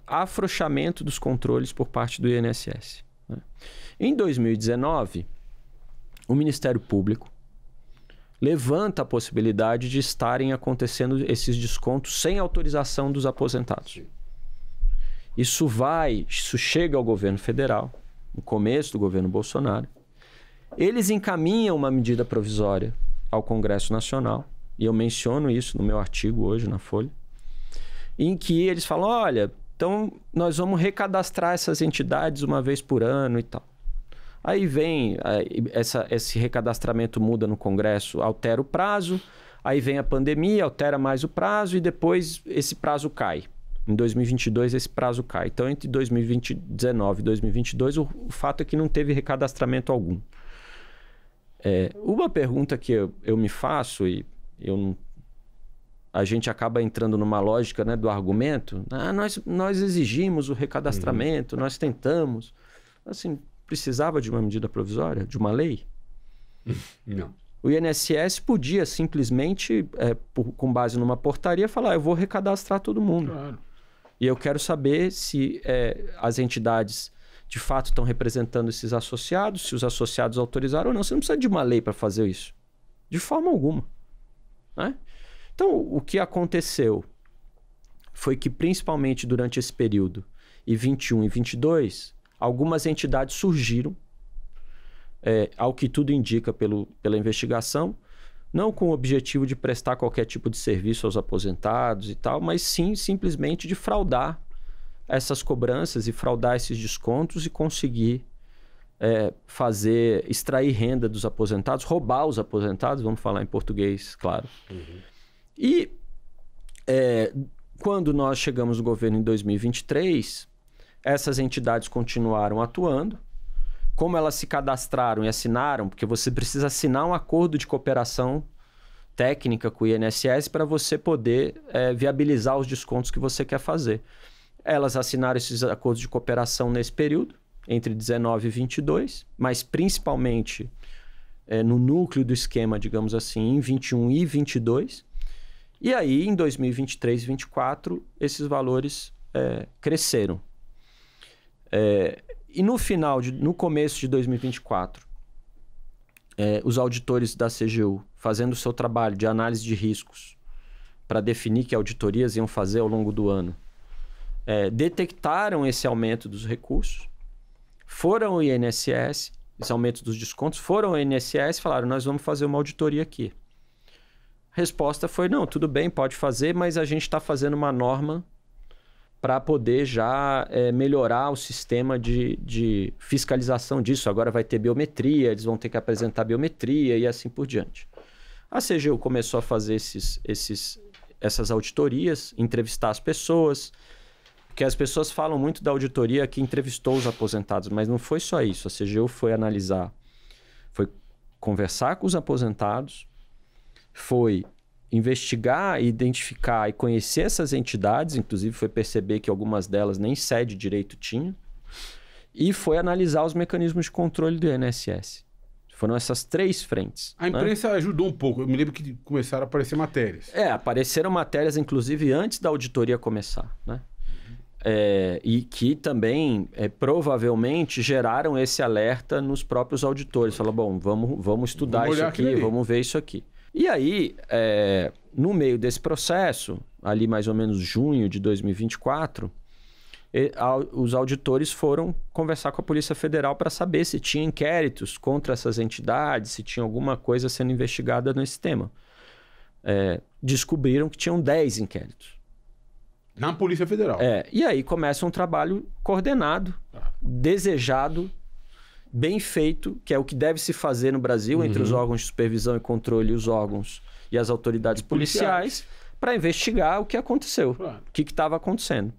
afrouxamento dos controles por parte do INSS. Né? Em 2019, o Ministério Público levanta a possibilidade de estarem acontecendo esses descontos sem autorização dos aposentados. Isso chega ao governo federal, no começo do governo Bolsonaro. Eles encaminham uma medida provisória ao Congresso Nacional, e eu menciono isso no meu artigo hoje na Folha. em que eles falam, olha, então nós vamos recadastrar essas entidades uma vez por ano e tal. Aí vem, esse recadastramento muda no Congresso, altera o prazo, aí vem a pandemia, altera mais o prazo e depois esse prazo cai. Em 2022 esse prazo cai. Então entre 2019 e 2022 o fato é que não teve recadastramento algum. Uma pergunta que eu me faço e a gente acaba entrando numa lógica, né, do argumento. Nós exigimos o recadastramento, nós tentamos. Assim, precisava de uma medida provisória, de uma lei? Não. O INSS podia simplesmente, com base numa portaria, falar, eu vou recadastrar todo mundo. Claro. E eu quero saber se as entidades de fato estão representando esses associados, se os associados autorizaram ou não. Você não precisa de uma lei para fazer isso. De forma alguma. Né? Então, o que aconteceu foi que, principalmente durante esse período, em 21 e 22, algumas entidades surgiram, ao que tudo indica pela investigação, não com o objetivo de prestar qualquer tipo de serviço aos aposentados e tal, mas sim simplesmente de fraudar essas cobranças e fraudar esses descontos e conseguir extrair renda dos aposentados, roubar os aposentados, vamos falar em português, claro. Uhum. E quando nós chegamos no governo em 2023, essas entidades continuaram atuando. Como elas se cadastraram e assinaram, porque você precisa assinar um acordo de cooperação técnica com o INSS para você poder viabilizar os descontos que você quer fazer. Elas assinaram esses acordos de cooperação nesse período, entre 19 e 22, mas principalmente no núcleo do esquema, digamos assim, em 21 e 22. E aí, em 2023 e 2024, esses valores cresceram. E no começo de 2024, os auditores da CGU, fazendo o seu trabalho de análise de riscos para definir que auditorias iam fazer ao longo do ano, detectaram esse aumento dos recursos, foram ao INSS, esse aumento dos descontos, foram ao INSS e falaram, nós vamos fazer uma auditoria aqui. A resposta foi, não, tudo bem, pode fazer, mas a gente está fazendo uma norma para poder já melhorar o sistema de fiscalização disso. Agora vai ter biometria, eles vão ter que apresentar biometria e assim por diante. A CGU começou a fazer essas auditorias, entrevistar as pessoas, porque as pessoas falam muito da auditoria que entrevistou os aposentados, mas não foi só isso. A CGU foi analisar, foi conversar com os aposentados, foi investigar, identificar e conhecer essas entidades, inclusive foi perceber que algumas delas nem sede direito tinham, e foi analisar os mecanismos de controle do INSS. Foram essas três frentes. A imprensa ajudou um pouco. Eu me lembro que começaram a aparecer matérias. Apareceram matérias, inclusive, antes da auditoria começar, né? E que também provavelmente geraram esse alerta nos próprios auditores. Falaram, bom, vamos estudar isso aqui, vamos ver isso aqui. E aí, no meio desse processo, ali mais ou menos junho de 2024, os auditores foram conversar com a Polícia Federal para saber se tinha inquéritos contra essas entidades, se tinha alguma coisa sendo investigada nesse tema. Descobriram que tinham 10 inquéritos. Na Polícia Federal? E aí começa um trabalho coordenado, desejado, bem feito, que é o que deve se fazer no Brasil, entre os órgãos de supervisão e controle e os órgãos e as autoridades policiais, para investigar o que aconteceu, o que estava acontecendo.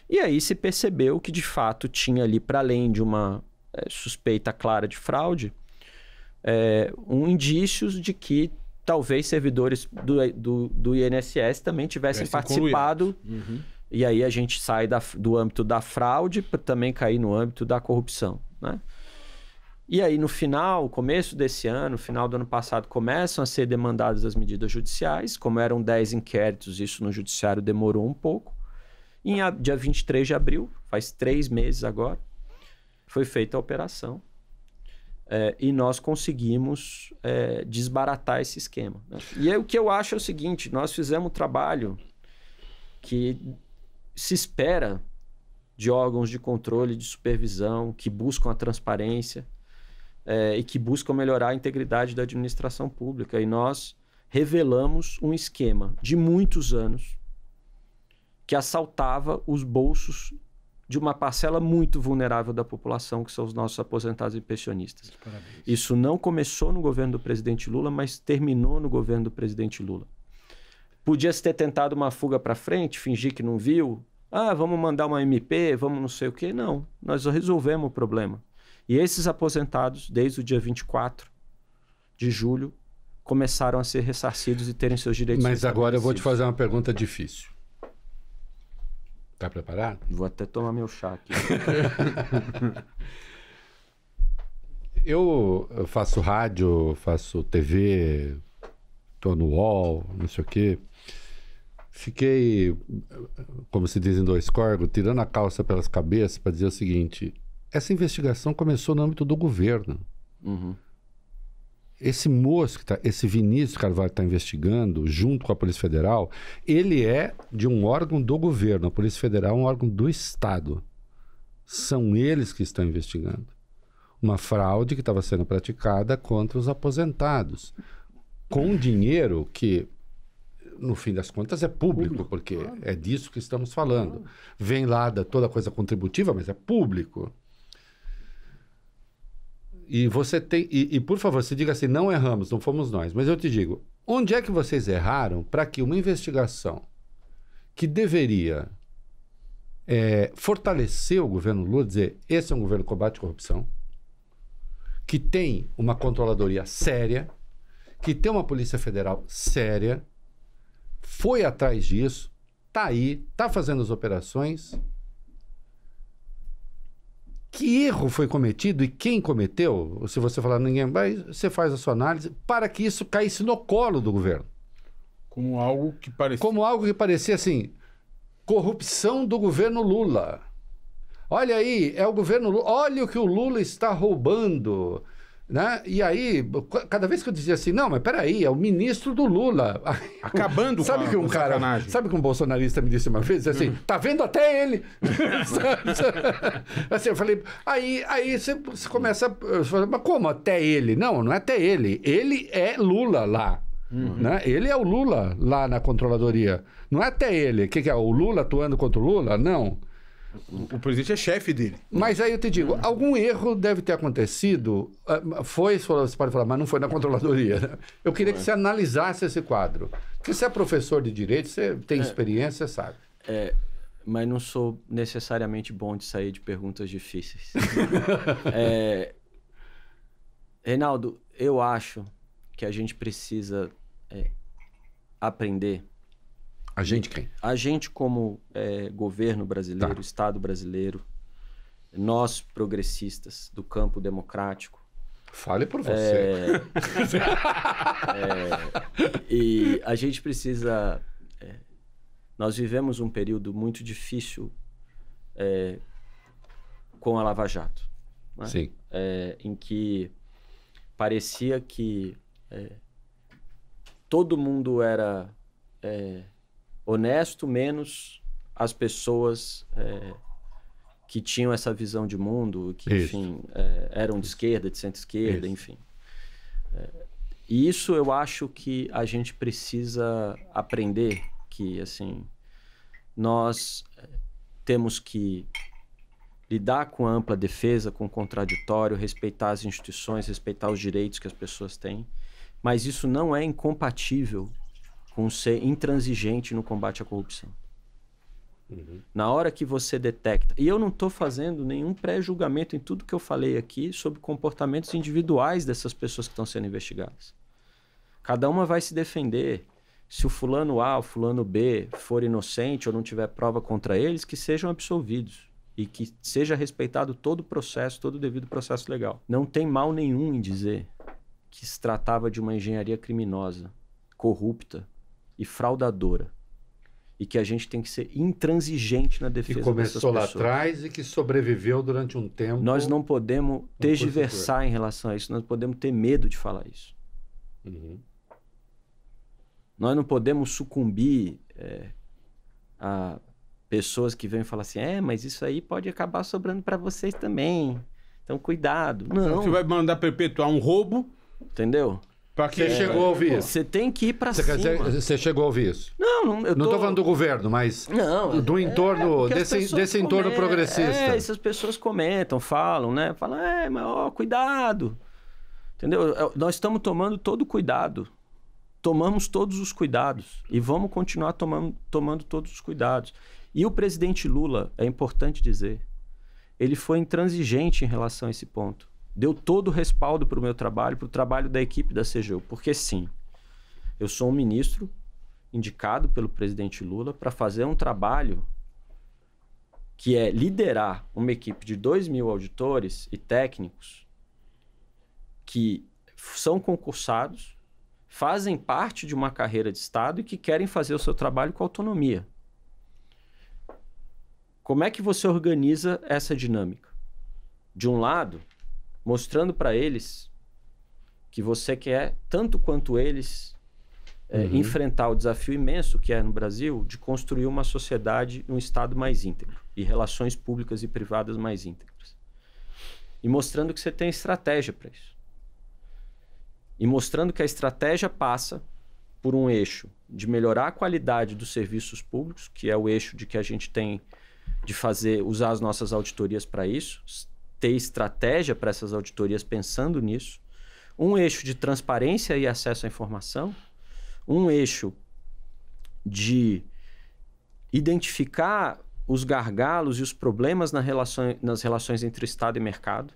E aí se percebeu que, de fato, tinha ali, para além de uma suspeita clara de fraude, indícios de que talvez servidores do INSS também tivessem participado. E aí a gente sai do âmbito da fraude para também cair no âmbito da corrupção, né? E aí no começo desse ano, final do ano passado, começam a ser demandadas as medidas judiciais. Como eram 10 inquéritos, isso no judiciário demorou um pouco. Em dia 23 de abril, faz 3 meses agora, foi feita a operação. E nós conseguimos desbaratar esse esquema, né? E aí, o que eu acho é o seguinte, nós fizemos um trabalho que se espera de órgãos de controle, de supervisão, que buscam a transparência e que buscam melhorar a integridade da administração pública. E nós revelamos um esquema de muitos anos que assaltava os bolsos de uma parcela muito vulnerável da população, que são os nossos aposentados e pensionistas. Parabéns. Isso não começou no governo do presidente Lula, mas terminou no governo do presidente Lula. Podia-se ter tentado uma fuga para frente, fingir que não viu. Vamos mandar uma MP, vamos não sei o quê. Não, nós resolvemos o problema. E esses aposentados, desde o dia 24 de julho, começaram a ser ressarcidos e terem seus direitos Mas agora eu vou te restabelecidos. fazer uma pergunta difícil. Tá preparado? Vou até tomar meu chá aqui. Eu faço rádio, faço TV, tô no UOL, não sei o quê. Fiquei, como se diz em dois corgos, tirando a calça pelas cabeças para dizer o seguinte: essa investigação começou no âmbito do governo. Uhum. Esse moço, esse Vinícius Carvalho está investigando, junto com a Polícia Federal, ele é de um órgão do governo. A Polícia Federal é um órgão do Estado. São eles que estão investigando uma fraude que estava sendo praticada contra os aposentados, com dinheiro que, no fim das contas, é público, porque é disso que estamos falando. Vem lá da toda coisa contributiva, mas é público. E você tem... E, por favor, se diga assim, não erramos, não fomos nós. Mas eu te digo, onde é que vocês erraram para que uma investigação que deveria fortalecer o governo Lula, dizer, esse é um governo de combate à corrupção, que tem uma controladoria séria, que tem uma Polícia Federal séria, foi atrás disso, tá aí, tá fazendo as operações. Que erro foi cometido e quem cometeu? Se você falar ninguém, você faz a sua análise para que isso caísse no colo do governo. Como algo que parecia assim, corrupção do governo Lula. Olha aí, é o governo Lula, olha o que o Lula está roubando. Né? E aí, cada vez que eu dizia assim, não, mas peraí, é o ministro do Lula. Acabando sabe com sacanagem. Sabe que um bolsonarista me disse uma vez assim, tá vendo até ele? Assim, eu falei, aí você começa, mas como até ele? Não é até ele. Ele é Lula lá. Né? Ele é o Lula lá na controladoria. Não é até ele. O que é? O Lula atuando contra o Lula? Não. O presidente é chefe dele. Mas aí eu te digo, algum erro deve ter acontecido. Você pode falar, mas não foi na controladoria. Né? Eu queria que você analisasse esse quadro. Porque você é professor de direito, você tem experiência, você sabe. Mas não sou necessariamente bom de sair de perguntas difíceis. Reinaldo, eu acho que a gente precisa aprender. A gente quem? A gente como governo brasileiro, Estado brasileiro, nós progressistas do campo democrático. Fale por você. E a gente precisa... nós vivemos um período muito difícil com a Lava Jato. Né? Sim. Em que parecia que todo mundo era... honesto, menos as pessoas que tinham essa visão de mundo, que, enfim, eram de esquerda, de centro-esquerda, enfim. E isso eu acho que a gente precisa aprender que, assim, nós temos que lidar com a ampla defesa, com o contraditório, respeitar as instituições, respeitar os direitos que as pessoas têm, mas isso não é incompatível com ser intransigente no combate à corrupção. Na hora que você detecta... E eu não estou fazendo nenhum pré-julgamento em tudo que eu falei aqui sobre comportamentos individuais dessas pessoas que estão sendo investigadas. Cada uma vai se defender. Se o fulano A, o fulano B for inocente ou não tiver prova contra eles, que sejam absolvidos. E que seja respeitado todo o processo, todo o devido processo legal. Não tem mal nenhum em dizer que se tratava de uma engenharia criminosa, corrupta e fraudadora. E que a gente tem que ser intransigente na defesa dessas pessoas. Que começou lá atrás e que sobreviveu durante um tempo. Nós não podemos tergiversar em relação a isso, nós podemos ter medo de falar isso. Nós não podemos sucumbir a pessoas que vêm e falam assim, mas isso aí pode acabar sobrando para vocês também. Então, cuidado. Não. Você vai mandar perpetuar um roubo... Entendeu? Você chegou a ouvir isso? Você tem que ir para Você cima. quer dizer, você chegou a ouvir isso? Não, eu Não estou falando do governo, mas do entorno, desse entorno progressista. Essas pessoas comentam, falam, né? Falam, mas ó, cuidado. Entendeu? Nós estamos tomando todo o cuidado. Tomamos todos os cuidados. E vamos continuar tomando todos os cuidados. E o presidente Lula, é importante dizer, ele foi intransigente em relação a esse ponto. Deu todo o respaldo para o meu trabalho, para o trabalho da equipe da CGU. Porque sim, eu sou um ministro indicado pelo presidente Lula para fazer um trabalho que é liderar uma equipe de 2.000 auditores e técnicos que são concursados, fazem parte de uma carreira de Estado e que querem fazer o seu trabalho com autonomia. Como é que você organiza essa dinâmica? De um lado, mostrando para eles que você quer, tanto quanto eles, enfrentar o desafio imenso que é no Brasil de construir uma sociedade, um Estado mais íntegro e relações públicas e privadas mais íntegras. E mostrando que você tem estratégia para isso. E mostrando que a estratégia passa por um eixo de melhorar a qualidade dos serviços públicos, que é o eixo de que a gente tem de usar as nossas auditorias para isso, ter estratégia para essas auditorias pensando nisso, um eixo de transparência e acesso à informação, um eixo de identificar os gargalos e os problemas nas relações entre Estado e mercado,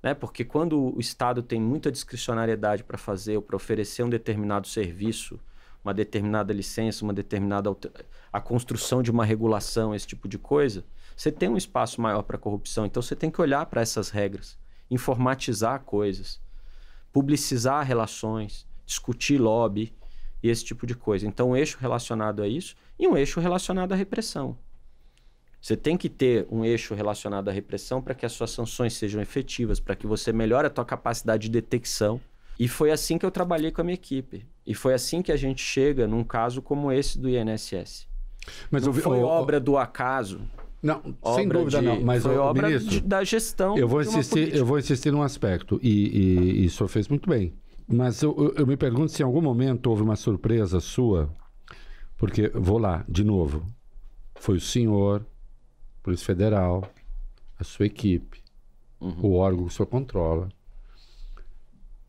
né? Porque quando o Estado tem muita discricionariedade para fazer ou para oferecer um determinado serviço, uma determinada licença, a construção de uma regulação, esse tipo de coisa, você tem um espaço maior para corrupção. Então você tem que olhar para essas regras, informatizar coisas, publicizar relações, discutir lobby e esse tipo de coisa. Então um eixo relacionado a isso e um eixo relacionado à repressão. Você tem que ter um eixo relacionado à repressão para que as suas sanções sejam efetivas, para que você melhore a tua capacidade de detecção. E foi assim que eu trabalhei com a minha equipe. E foi assim que a gente chega num caso como esse do INSS. Mas não foi obra do acaso. Não, sem dúvida não. Mas foi obra ministro, da gestão. Eu vou insistir num aspecto. E o senhor fez muito bem. Mas eu me pergunto se em algum momento houve uma surpresa sua. Porque, vou lá, de novo. Foi o senhor, Polícia Federal, a sua equipe, o órgão que o senhor controla.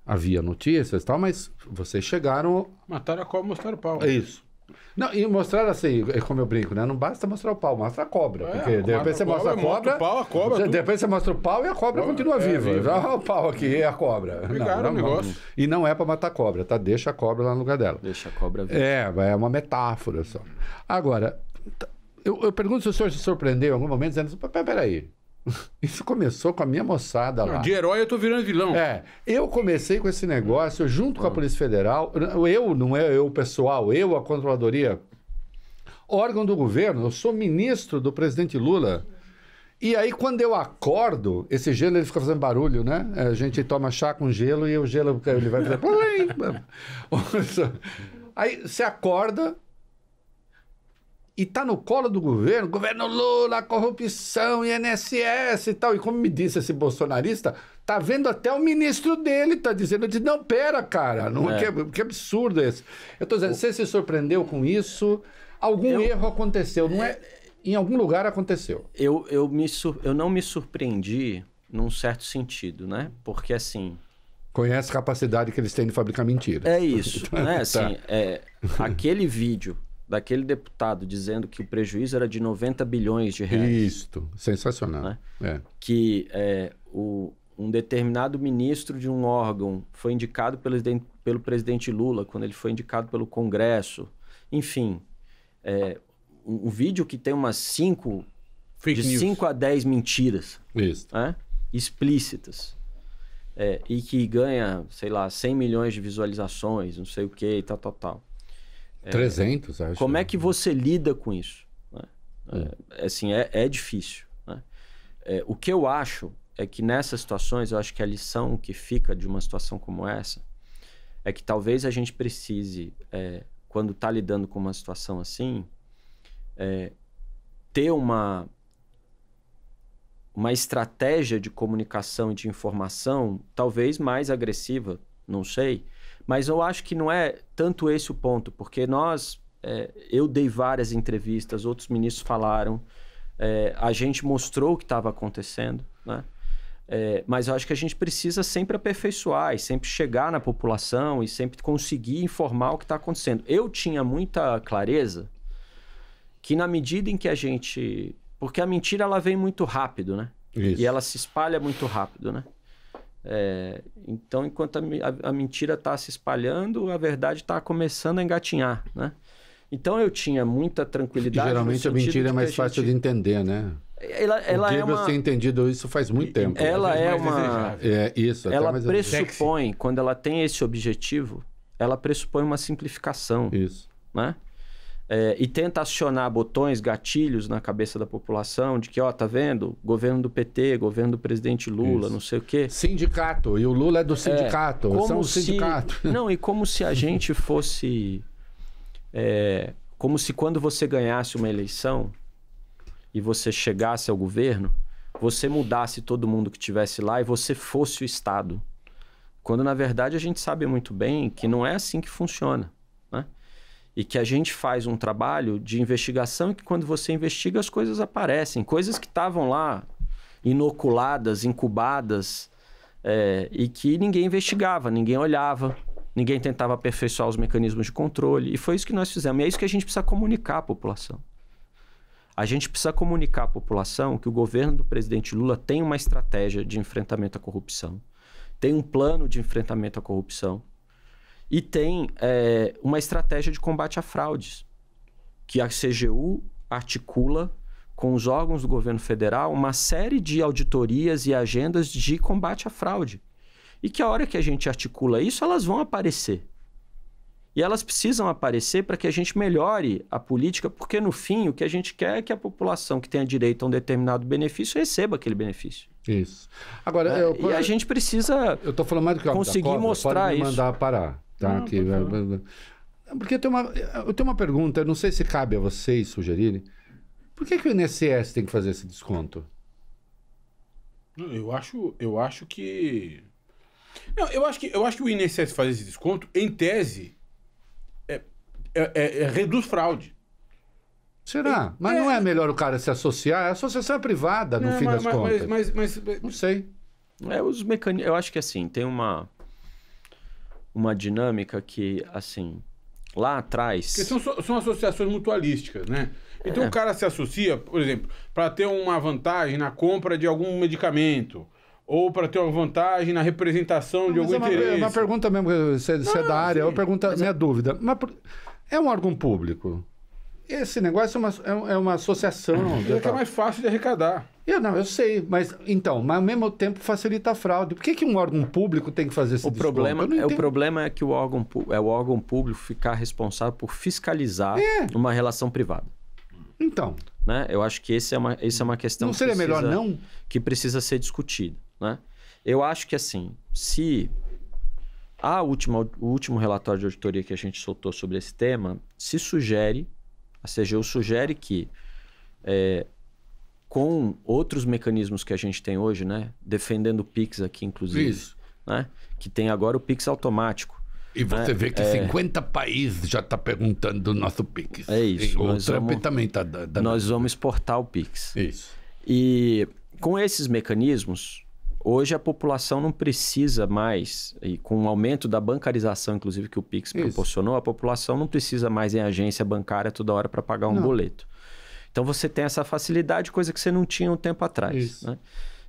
Havia notícias e tal, mas vocês chegaram... Mataram a cobra, mostraram o pau. É isso. Não, e mostraram assim, como eu brinco, né? Não basta mostrar o pau, mostra a cobra. Porque de repente você mostra a cobra... De repente você mostra o pau e a cobra continua viva. Já o pau aqui e a cobra. Pegaram o negócio. E não é para matar a cobra, tá? Deixa a cobra lá no lugar dela. Deixa a cobra viva. É uma metáfora só. Agora, eu pergunto se o senhor se surpreendeu em algum momento, dizendo, peraí. Isso começou com a minha moçada lá. De herói eu tô virando vilão. Eu comecei com esse negócio junto com a Polícia Federal. Não é eu pessoal, a Controladoria. Órgão do governo, eu sou ministro do presidente Lula. E aí, quando eu acordo, esse gelo ele fica fazendo barulho, né? A gente toma chá com gelo e o gelo ele vai fazer... Aí você acorda... E tá no colo do governo Lula, corrupção, INSS e tal. E como me disse esse bolsonarista, tá vendo até o ministro dele, tá dizendo, não, pera, cara, que absurdo esse. Eu tô dizendo, você se surpreendeu com isso? Algum erro aconteceu, não é? Em algum lugar aconteceu. Eu não me surpreendi num certo sentido, né? Porque assim... Conhece a capacidade que eles têm de fabricar mentiras. É isso, né? Assim, aquele vídeo daquele deputado dizendo que o prejuízo era de 90 bilhões de reais. Isso, sensacional. Né? Que um determinado ministro de um órgão foi indicado pelo presidente Lula, quando ele foi indicado pelo Congresso. Enfim, um vídeo que tem umas 5 a 10 mentiras explícitas. E que ganha, sei lá, 100 milhões de visualizações, não sei o que, tal. 300, acho. Como é que você lida com isso? Né? Assim, é difícil. Né? O que eu acho é que nessas situações, eu acho que a lição que fica de uma situação como essa é que talvez a gente precise, quando está lidando com uma situação assim, ter uma estratégia de comunicação e de informação talvez mais agressiva, não sei, Mas eu acho que não é tanto esse o ponto, porque eu dei várias entrevistas, outros ministros falaram, a gente mostrou o que estava acontecendo, né? Mas eu acho que a gente precisa sempre aperfeiçoar e sempre chegar na população e sempre conseguir informar o que está acontecendo. Eu tinha muita clareza que na medida em que a gente... Porque a mentira ela vem muito rápido, né? Isso. E ela se espalha muito rápido, né? Então, enquanto a mentira está se espalhando, a verdade está começando a engatinhar, né? Então, eu tinha muita tranquilidade. E geralmente a mentira é mais fácil de entender, né? Ela é uma... tem entendido isso faz muito tempo. Ela é uma... Isso. Ela pressupõe, quando ela tem esse objetivo, ela pressupõe uma simplificação. Isso. Né? E tenta acionar botões, gatilhos na cabeça da população de que, tá vendo? Governo do PT, governo do presidente Lula, isso. não sei o quê. Sindicato. E o Lula é do sindicato. São os sindicatos. Não, e como se a gente fosse... como se quando você ganhasse uma eleição e você chegasse ao governo, você mudasse todo mundo que estivesse lá e você fosse o Estado. Quando, na verdade, a gente sabe muito bem que não é assim que funciona, né? E que a gente faz um trabalho de investigação e que quando você investiga as coisas aparecem. Coisas que estavam lá inoculadas, incubadas, e que ninguém investigava, ninguém olhava, ninguém tentava aperfeiçoar os mecanismos de controle. E foi isso que nós fizemos. E é isso que a gente precisa comunicar à população. A gente precisa comunicar à população que o governo do presidente Lula tem uma estratégia de enfrentamento à corrupção, tem um plano de enfrentamento à corrupção e tem uma estratégia de combate a fraudes, que a CGU articula com os órgãos do governo federal uma série de auditorias e agendas de combate à fraude. E que a hora que a gente articula isso, elas vão aparecer. E elas precisam aparecer para que a gente melhore a política, porque no fim o que a gente quer é que a população que tenha direito a um determinado benefício receba aquele benefício. Isso. Agora, e a gente precisa eu tô falando mais do que conseguir mostrar pode me isso. mandar parar, tá? Porque eu tenho uma pergunta, eu não sei se cabe a vocês sugerirem. Por que o INSS tem que fazer esse desconto? Eu acho que... Não, eu acho que o INSS fazer esse desconto, em tese, reduz fraude. Será? Mas não é melhor o cara se associar? A associação é privada, no fim das contas. Mas não sei. Os mecanismos... Eu acho que assim, tem uma dinâmica que, assim, lá atrás... Porque são associações mutualísticas, né? Então o cara se associa, por exemplo, para ter uma vantagem na compra de algum medicamento, ou para ter uma vantagem na representação de algum interesse. É uma pergunta mesmo, você é da área, é uma pergunta, minha dúvida. Mas é um órgão público? Esse negócio é uma associação. É mais fácil de arrecadar. Eu sei, mas ao mesmo tempo facilita a fraude. Por que um órgão público tem que fazer esse desconto? O problema é que o órgão público ficar responsável por fiscalizar uma relação privada. Então. Né? Eu acho que essa é uma questão não seria melhor não? Que precisa ser discutida. Né? Eu acho que assim, se o último relatório de auditoria que a gente soltou sobre esse tema, a CGU sugere que com outros mecanismos que a gente tem hoje, né? Defendendo o Pix aqui, inclusive. Isso. Né? Que tem agora o Pix automático. E você vê que 50 países já estão perguntando do nosso Pix. É isso. O Trump também está dando. Nós vamos exportar o Pix. Isso. E com esses mecanismos, hoje a população não precisa mais, e com o aumento da bancarização, inclusive, que o Pix proporcionou, a população não precisa mais ir em agência bancária toda hora para pagar um boleto. Então você tem essa facilidade, coisa que você não tinha um tempo atrás. Né?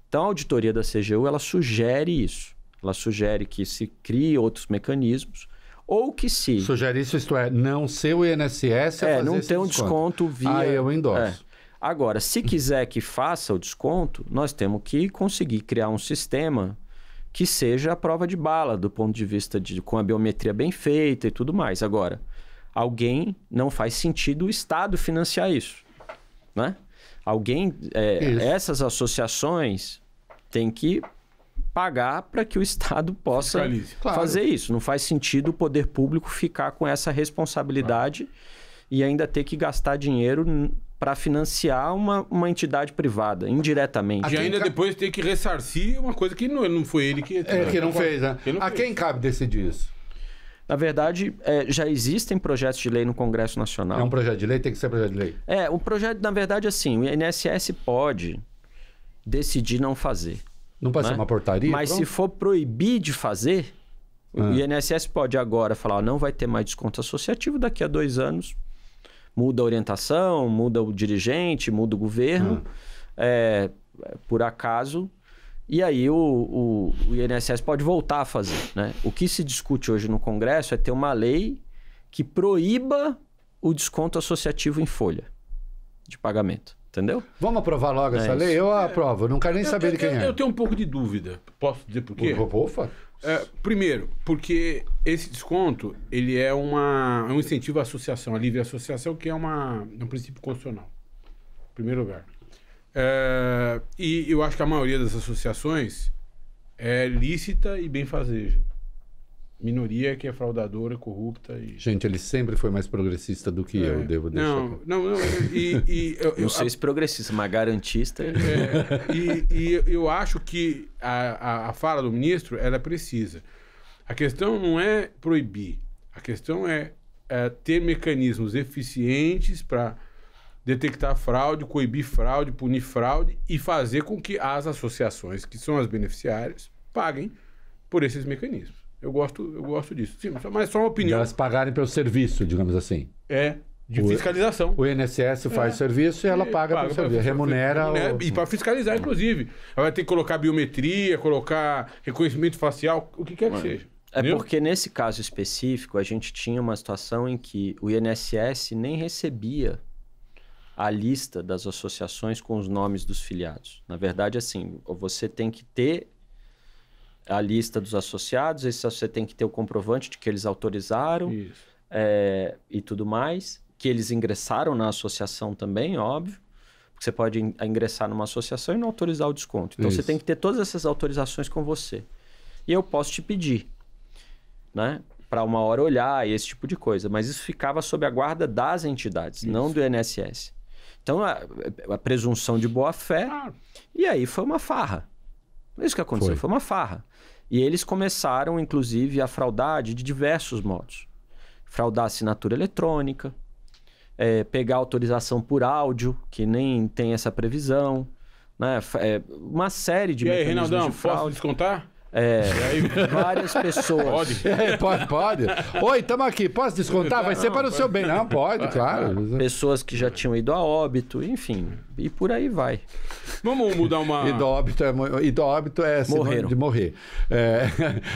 Então a auditoria da CGU, ela sugere isso. Ela sugere que se crie outros mecanismos, ou que se... Sugere isso, isto é, não ser o INSS a fazer não ter um desconto via... eu endosso. Agora, se quiser que faça o desconto, nós temos que conseguir criar um sistema que seja a prova de bala, do ponto de vista com a biometria bem feita e tudo mais. Agora, não faz sentido o Estado financiar isso. Né? Essas associações têm que pagar para que o Estado possa fazer isso. Não faz sentido o poder público ficar com essa responsabilidade e ainda ter que gastar dinheiro para financiar uma entidade privada, indiretamente. E ainda depois ter que ressarcir uma coisa que não foi ele que... que não fez, né? A quem cabe decidir isso? Na verdade, já existem projetos de lei no Congresso Nacional. É um projeto de lei? Tem que ser projeto de lei? O projeto, na verdade, assim, o INSS pode decidir não fazer. Não pode ser uma portaria? Mas se for proibir de fazer, o INSS pode agora falar, não vai ter mais desconto associativo, daqui a 2 anos muda a orientação, muda o dirigente, muda o governo, por acaso, e aí o INSS pode voltar a fazer, né? O que se discute hoje no Congresso é ter uma lei que proíba o desconto associativo em folha de pagamento, entendeu? Vamos aprovar logo essa lei? Eu aprovo, não quero nem saber de quem é. Eu tenho um pouco de dúvida, posso dizer por quê? Ufa. Primeiro, porque esse desconto ele é um incentivo à associação, à livre associação, que é um princípio constitucional, em primeiro lugar. E eu acho que a maioria das associações é lícita e benfazeja. Minoria que é fraudadora, corrupta. Gente, ele sempre foi mais progressista do que eu, devo deixar. Não sei se progressista, mas garantista. Eu acho que a fala do ministro ela é precisa. A questão não é proibir, a questão é ter mecanismos eficientes para detectar fraude, coibir fraude, punir fraude e fazer com que as associações, que são as beneficiárias, paguem por esses mecanismos. Eu gosto disso. Sim, mas só uma opinião. De elas pagarem pelo serviço, digamos assim. De fiscalização. O INSS faz serviço e ela paga pelo serviço. Remunera. E para fiscalizar, inclusive. Ela vai ter que colocar biometria, colocar reconhecimento facial, o que quer que seja. Porque nesse caso específico, a gente tinha uma situação em que o INSS nem recebia a lista das associações com os nomes dos filiados. Na verdade, assim, você tem que ter a lista dos associados, você tem que ter o comprovante de que eles autorizaram e tudo mais, que eles ingressaram na associação também, óbvio, porque você pode ingressar numa associação e não autorizar o desconto. Então, você tem que ter todas essas autorizações com você. E eu posso te pedir, né, para uma hora olhar e esse tipo de coisa, mas isso ficava sob a guarda das entidades, não do INSS. Então, a presunção de boa-fé, e aí foi uma farra. Isso que aconteceu, foi uma farra. E eles começaram, inclusive, a fraudar de diversos modos. Fraudar assinatura eletrônica, pegar autorização por áudio, que nem tem essa previsão, né? Uma série de mecanismos Reinaldão, de fraude. posso descontar? Várias pessoas. Pode. Oi, estamos aqui. Posso descontar? Vai ser para o seu bem. Não, pode, claro. Pessoas que já tinham ido a óbito, enfim. E por aí vai. Vamos mudar uma... Ido a óbito é sinônimo de morrer.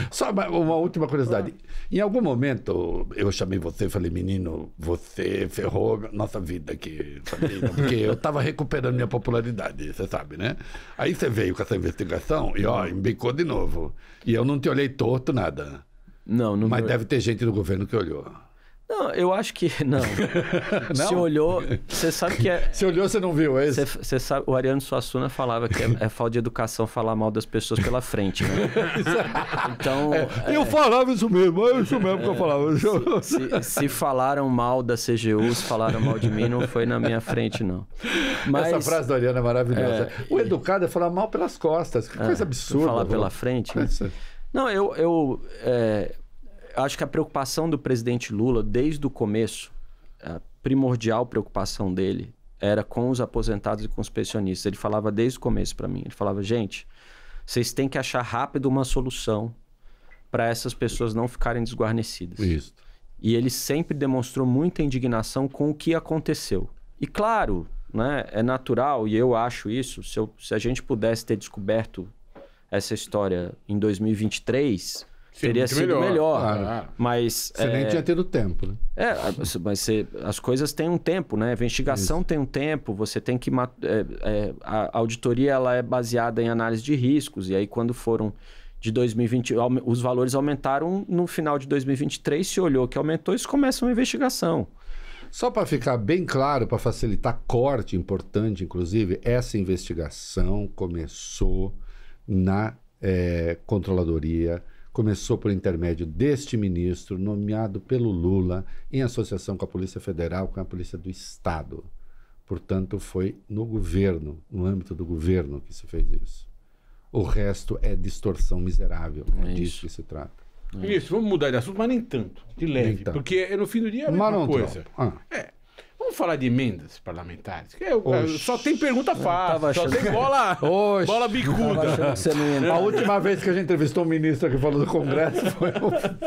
Só uma última curiosidade. Em algum momento, eu chamei você e falei, menino, você ferrou nossa vida aqui. Porque eu estava recuperando minha popularidade, você sabe, né? Aí você veio com essa investigação e, embicou de novo. E eu não te olhei torto, nada. Não. Mas deve ter gente do governo que olhou. Não, eu acho que não. Não? Se olhou, você sabe que Se olhou, você não viu, é isso? Você sabe, o Ariano Suassuna falava que é falta de educação falar mal das pessoas pela frente, né? Então... eu falava isso mesmo, é isso mesmo que eu falava. Se falaram mal da CGU, se falaram mal de mim, não foi na minha frente, não. Mas, essa frase do Ariano é maravilhosa. O educado é falar mal pelas costas, que coisa absurda. Falar pela frente. Né? Não, eu acho que a preocupação do presidente Lula, desde o começo, a primordial preocupação dele era com os aposentados e com os pensionistas. Ele falava desde o começo para mim. Ele falava, gente, vocês têm que achar rápido uma solução para essas pessoas não ficarem desguarnecidas. Isso. E ele sempre demonstrou muita indignação com o que aconteceu. E claro, né, é natural, e eu acho isso, se a gente pudesse ter descoberto essa história em 2023... teria sido melhor. Claro. Mas, você nem tinha tido tempo, né? Mas as coisas têm um tempo, né? A investigação tem um tempo, você tem que... a auditoria ela é baseada em análise de riscos, e aí quando foram de 2020, os valores aumentaram no final de 2023, se olhou que aumentou, isso começa uma investigação. Só para ficar bem claro, para facilitar corte, importante, inclusive, essa investigação começou na Controladoria, começou por intermédio deste ministro, nomeado pelo Lula, em associação com a Polícia Federal, com a Polícia do Estado. Portanto, foi no governo, no âmbito do governo que se fez isso. O resto é distorção miserável, é disso que se trata. Ministro, vamos mudar de assunto, mas nem tanto, de leve. Tanto. Porque no fim do dia é a Mas mesma não coisa. troca. Vamos falar de emendas parlamentares. Só tem pergunta tava fácil, só achando- tem bola Oxe. bicuda. Tava achando que você não ia A entrar. última vez que a gente entrevistou um ministro que falou do Congresso foi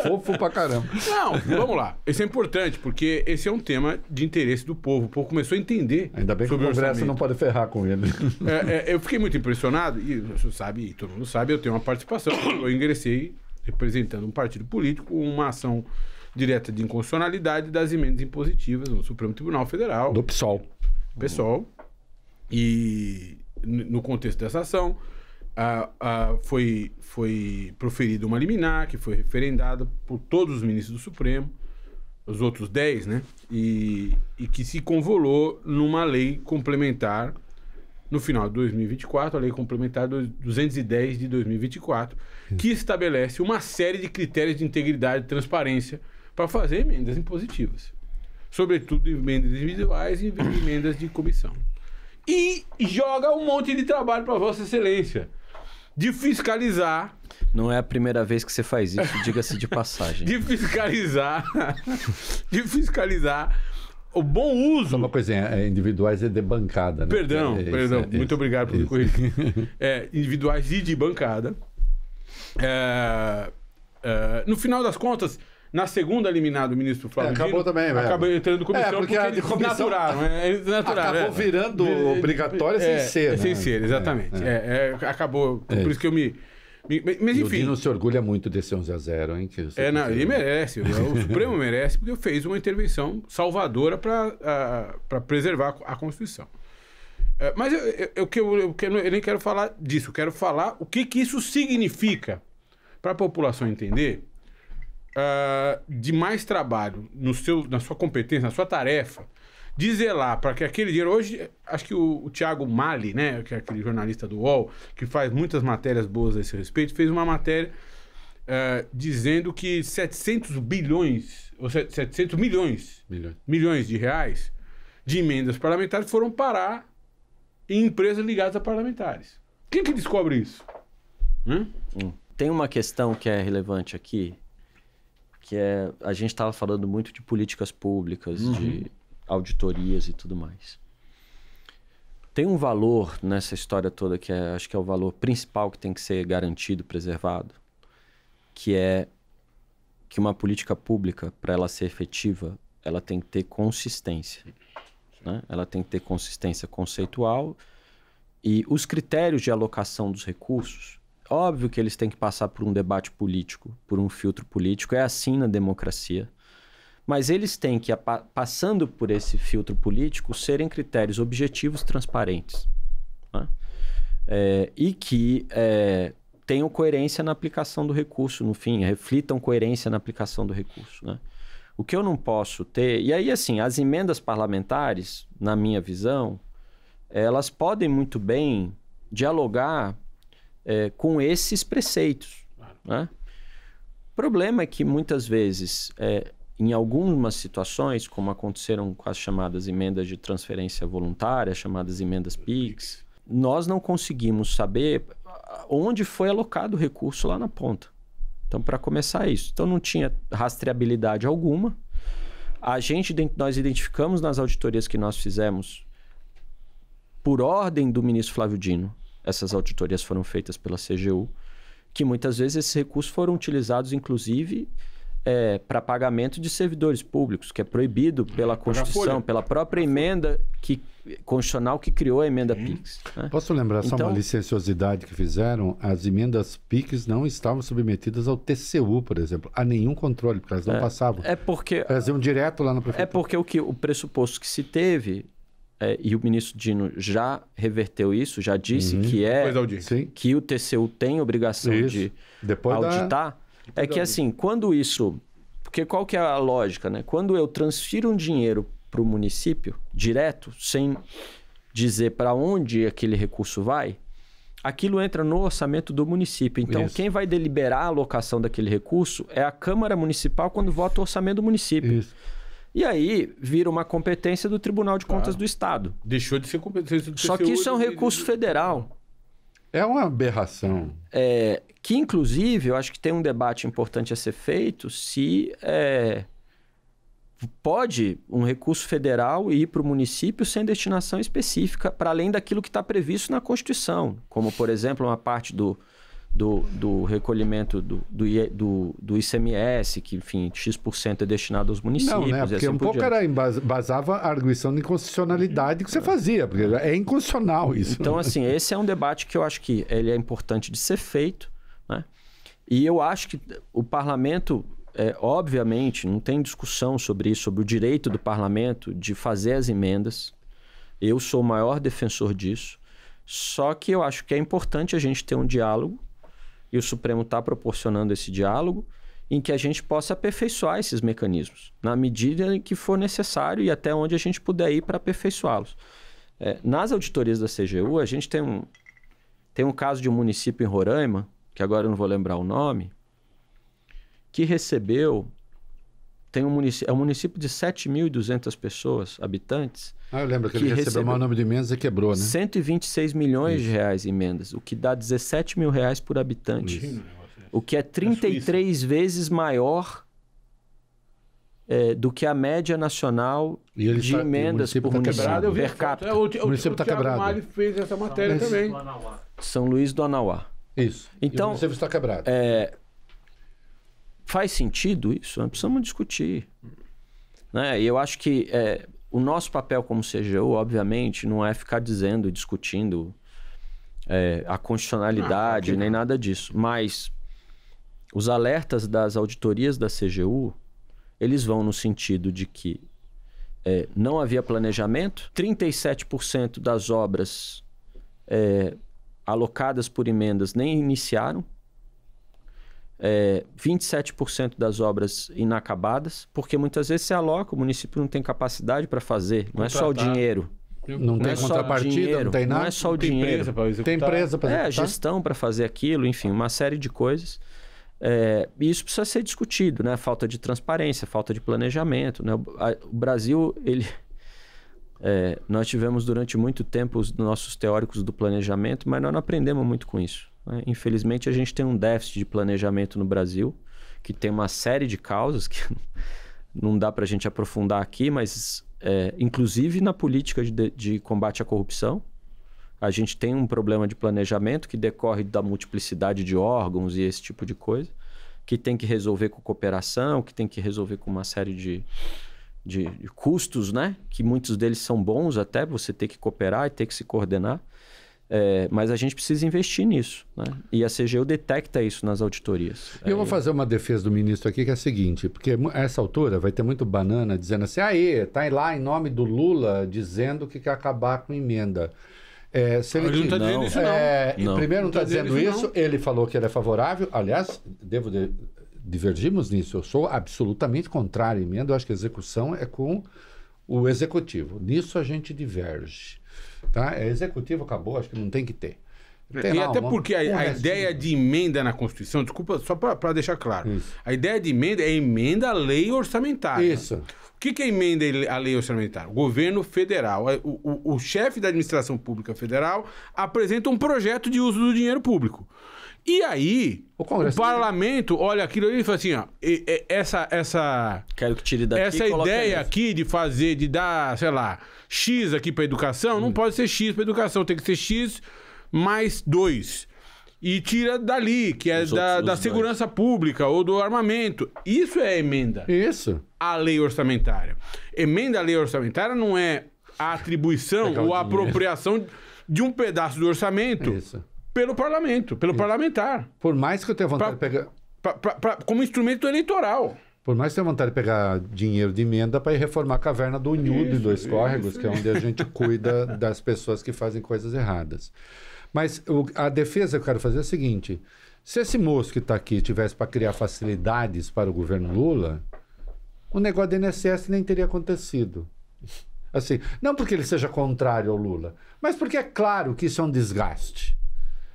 fofo pra caramba. Não, vamos lá. Isso é importante, porque esse é um tema de interesse do povo. O povo começou a entender Ainda bem que o sobre Congresso orçamento. não pode ferrar com ele. Eu fiquei muito impressionado, e você sabe, e todo mundo sabe, eu tenho uma participação. Eu ingressei representando um partido político, uma ação direta de inconstitucionalidade das emendas impositivas no Supremo Tribunal Federal. Do PSOL. Pessoal. E no contexto dessa ação, foi proferida uma liminar que foi referendada por todos os ministros do Supremo, os outros 10, né? E que se convolou numa lei complementar no final de 2024, a lei complementar 210 de 2024, que estabelece uma série de critérios de integridade e transparência para fazer emendas impositivas. Sobretudo emendas individuais e emendas de comissão. E joga um monte de trabalho para Vossa Excelência de fiscalizar. Não é a primeira vez que você faz isso, diga-se de passagem. De fiscalizar o bom uso. Só uma coisinha, individuais e de bancada, né? Perdão, muito obrigado por me corrigir. Individuais e de bancada. No final das contas, na segunda liminar do ministro Flávio acabou Dino, também, velho. acabou entrando em comissão porque a de eles comissão desnaturaram. acabou virando obrigatória sem ser, né? Sem ser, exatamente. Acabou, por isso que eu me... Mas E o enfim... Dino se orgulha muito desse 11-0, hein? Que ele merece, o Supremo merece, porque fez uma intervenção salvadora para preservar a Constituição. Mas eu nem quero falar disso, eu quero falar o que isso significa para a população entender de mais trabalho na sua competência, na sua tarefa, de zelar para que aquele dinheiro... Hoje, acho que o Thiago Mali, né, que é aquele jornalista do UOL, que faz muitas matérias boas a esse respeito, fez uma matéria dizendo que 700 bilhões, ou 700 milhões de reais de emendas parlamentares foram parar em empresas ligadas a parlamentares. Quem que descobre isso? Tem uma questão que é relevante aqui, que é... A gente estava falando muito de políticas públicas, de auditorias e tudo mais. Tem um valor nessa história toda que acho que é o valor principal que tem que ser garantido, preservado, que é que uma política pública, para ela ser efetiva, ela tem que ter consistência, né? Ela tem que ter consistência conceitual e os critérios de alocação dos recursos, óbvio que eles têm que passar por um debate político, por um filtro político, é assim na democracia. Mas eles têm que, passando por esse filtro político, serem critérios objetivos, transparentes, né? E que tenham coerência na aplicação do recurso, no fim, reflitam coerência na aplicação do recurso, né? O que eu não posso ter... E aí, assim, as emendas parlamentares, na minha visão, elas podem muito bem dialogar com esses preceitos, né? O problema é que, muitas vezes... Em algumas situações, como aconteceram com as chamadas emendas de transferência voluntária, chamadas emendas PIX, nós não conseguimos saber onde foi alocado o recurso lá na ponta. Então, para começar isso. Então, não tinha rastreabilidade alguma. Nós identificamos nas auditorias que nós fizemos, por ordem do ministro Flávio Dino, essas auditorias foram feitas pela CGU, que muitas vezes esses recursos foram utilizados, inclusive... para pagamento de servidores públicos, que é proibido pela Constituição, pela própria emenda constitucional que criou a emenda PIX. Né? Posso lembrar só Então, uma licenciosidade que fizeram? As emendas PIX não estavam submetidas ao TCU, por exemplo, a nenhum controle, porque elas não passavam. Elas iam direto lá na prefeitura. Porque o pressuposto que se teve, e o ministro Dino já reverteu isso, já disse que o TCU tem obrigação de auditar. É que assim, quando isso... Porque qual que é a lógica, né? Quando eu transfiro um dinheiro para o município, direto, sem dizer para onde aquele recurso vai, aquilo entra no orçamento do município. Então, quem vai deliberar a alocação daquele recurso é a Câmara Municipal quando vota o orçamento do município. Isso. E aí, vira uma competência do Tribunal de Contas do Estado. Deixou de ser competência do TCU. Só que isso é um recurso federal. É uma aberração. Que, inclusive, eu acho que tem um debate importante a ser feito se pode um recurso federal ir para o município sem destinação específica, para além daquilo que está previsto na Constituição, como, por exemplo, uma parte do recolhimento do ICMS, que, enfim, X% é destinado aos municípios. Não, né? Porque assim um pouco basava a arguição de inconstitucionalidade que você fazia, porque é inconstitucional isso. Então, assim, esse é um debate que eu acho que ele é importante de ser feito, né? E eu acho que o parlamento, obviamente, não tem discussão sobre isso, sobre o direito do parlamento de fazer as emendas. Eu sou o maior defensor disso. Só que eu acho que é importante a gente ter um diálogo, e o Supremo está proporcionando esse diálogo, em que a gente possa aperfeiçoar esses mecanismos, na medida em que for necessário e até onde a gente puder ir para aperfeiçoá-los. Nas auditorias da CGU, a gente tem um caso de um município em Roraima, que agora eu não vou lembrar o nome, que recebeu... É um município de 7.200 pessoas, habitantes. Eu lembro que ele recebeu o maior número de emendas e quebrou, né? 126 milhões de reais em emendas, o que dá 17 mil reais por habitante. Isso. O que é 33 vezes maior do que a média nacional de emendas por município per capita. O município está quebrado. O Mário fez essa matéria também. São Luís do Anauá. Isso. Então, o município está quebrado. Faz sentido isso? Nós precisamos discutir. Né? E eu acho que o nosso papel como CGU, obviamente, não é ficar dizendo e discutindo a constitucionalidade, nem nada disso. Mas os alertas das auditorias da CGU, eles vão no sentido de que não havia planejamento, 37% das obras alocadas por emendas nem iniciaram, 27% das obras inacabadas, porque muitas vezes se aloca, o município não tem capacidade para fazer, não é só o dinheiro. Não tem contrapartida, não tem nada. Não é só o dinheiro. Tem empresa para executar. Gestão para fazer aquilo, enfim, uma série de coisas. E isso precisa ser discutido, né? Falta de transparência, falta de planejamento, né? O Brasil, nós tivemos durante muito tempo os nossos teóricos do planejamento, mas nós não aprendemos muito com isso. Infelizmente, a gente tem um déficit de planejamento no Brasil, que tem uma série de causas que não dá para a gente aprofundar aqui, mas inclusive na política de combate à corrupção, a gente tem um problema de planejamento que decorre da multiplicidade de órgãos e esse tipo de coisa, que tem que resolver com cooperação, que tem que resolver com uma série de custos, né? Que muitos deles são bons até, você ter que cooperar e ter que se coordenar. Mas a gente precisa investir nisso, né? E a CGU detecta isso nas auditorias. Eu vou fazer uma defesa do ministro aqui, que é a seguinte, porque a essa altura vai ter muito banana dizendo assim, tá lá em nome do Lula dizendo que quer acabar com emenda. Se ele não está dizendo isso, não. Primeiro não está dizendo isso, ele falou que ele é favorável. Aliás, divergimos nisso. Eu sou absolutamente contrário à emenda. Eu acho que a execução é com o executivo. Nisso a gente diverge. Tá? Executivo acabou, acho que não tem que ter. E até porque a ideia de emenda na Constituição, desculpa, só para deixar claro, isso. A ideia de emenda é emenda à lei orçamentária. Isso. O que é emenda à lei orçamentária? O governo federal, o chefe da administração pública federal apresenta um projeto de uso do dinheiro público. E aí, o parlamento olha aquilo e fala assim, quero que tire daqui, essa ideia aqui de dar, sei lá, X aqui para educação, não pode ser X para educação, tem que ser X mais 2. E tira dali, que é da segurança pública ou do armamento. Isso é emenda. Isso. À lei orçamentária. Emenda à lei orçamentária não é a atribuição ou a apropriação de um pedaço do orçamento. Isso. Pelo parlamento, pelo parlamentar. Por mais que eu tenha vontade de pegar... como instrumento eleitoral. Por mais que eu tenha vontade de pegar dinheiro de emenda para ir reformar a caverna do Unhudo em Dois Córregos, que é onde a gente cuida das pessoas que fazem coisas erradas. Mas a defesa que eu quero fazer é a seguinte. Se esse moço que está aqui tivesse para criar facilidades para o governo Lula, o negócio do INSS nem teria acontecido. Assim, não porque ele seja contrário ao Lula, mas porque é claro que isso é um desgaste.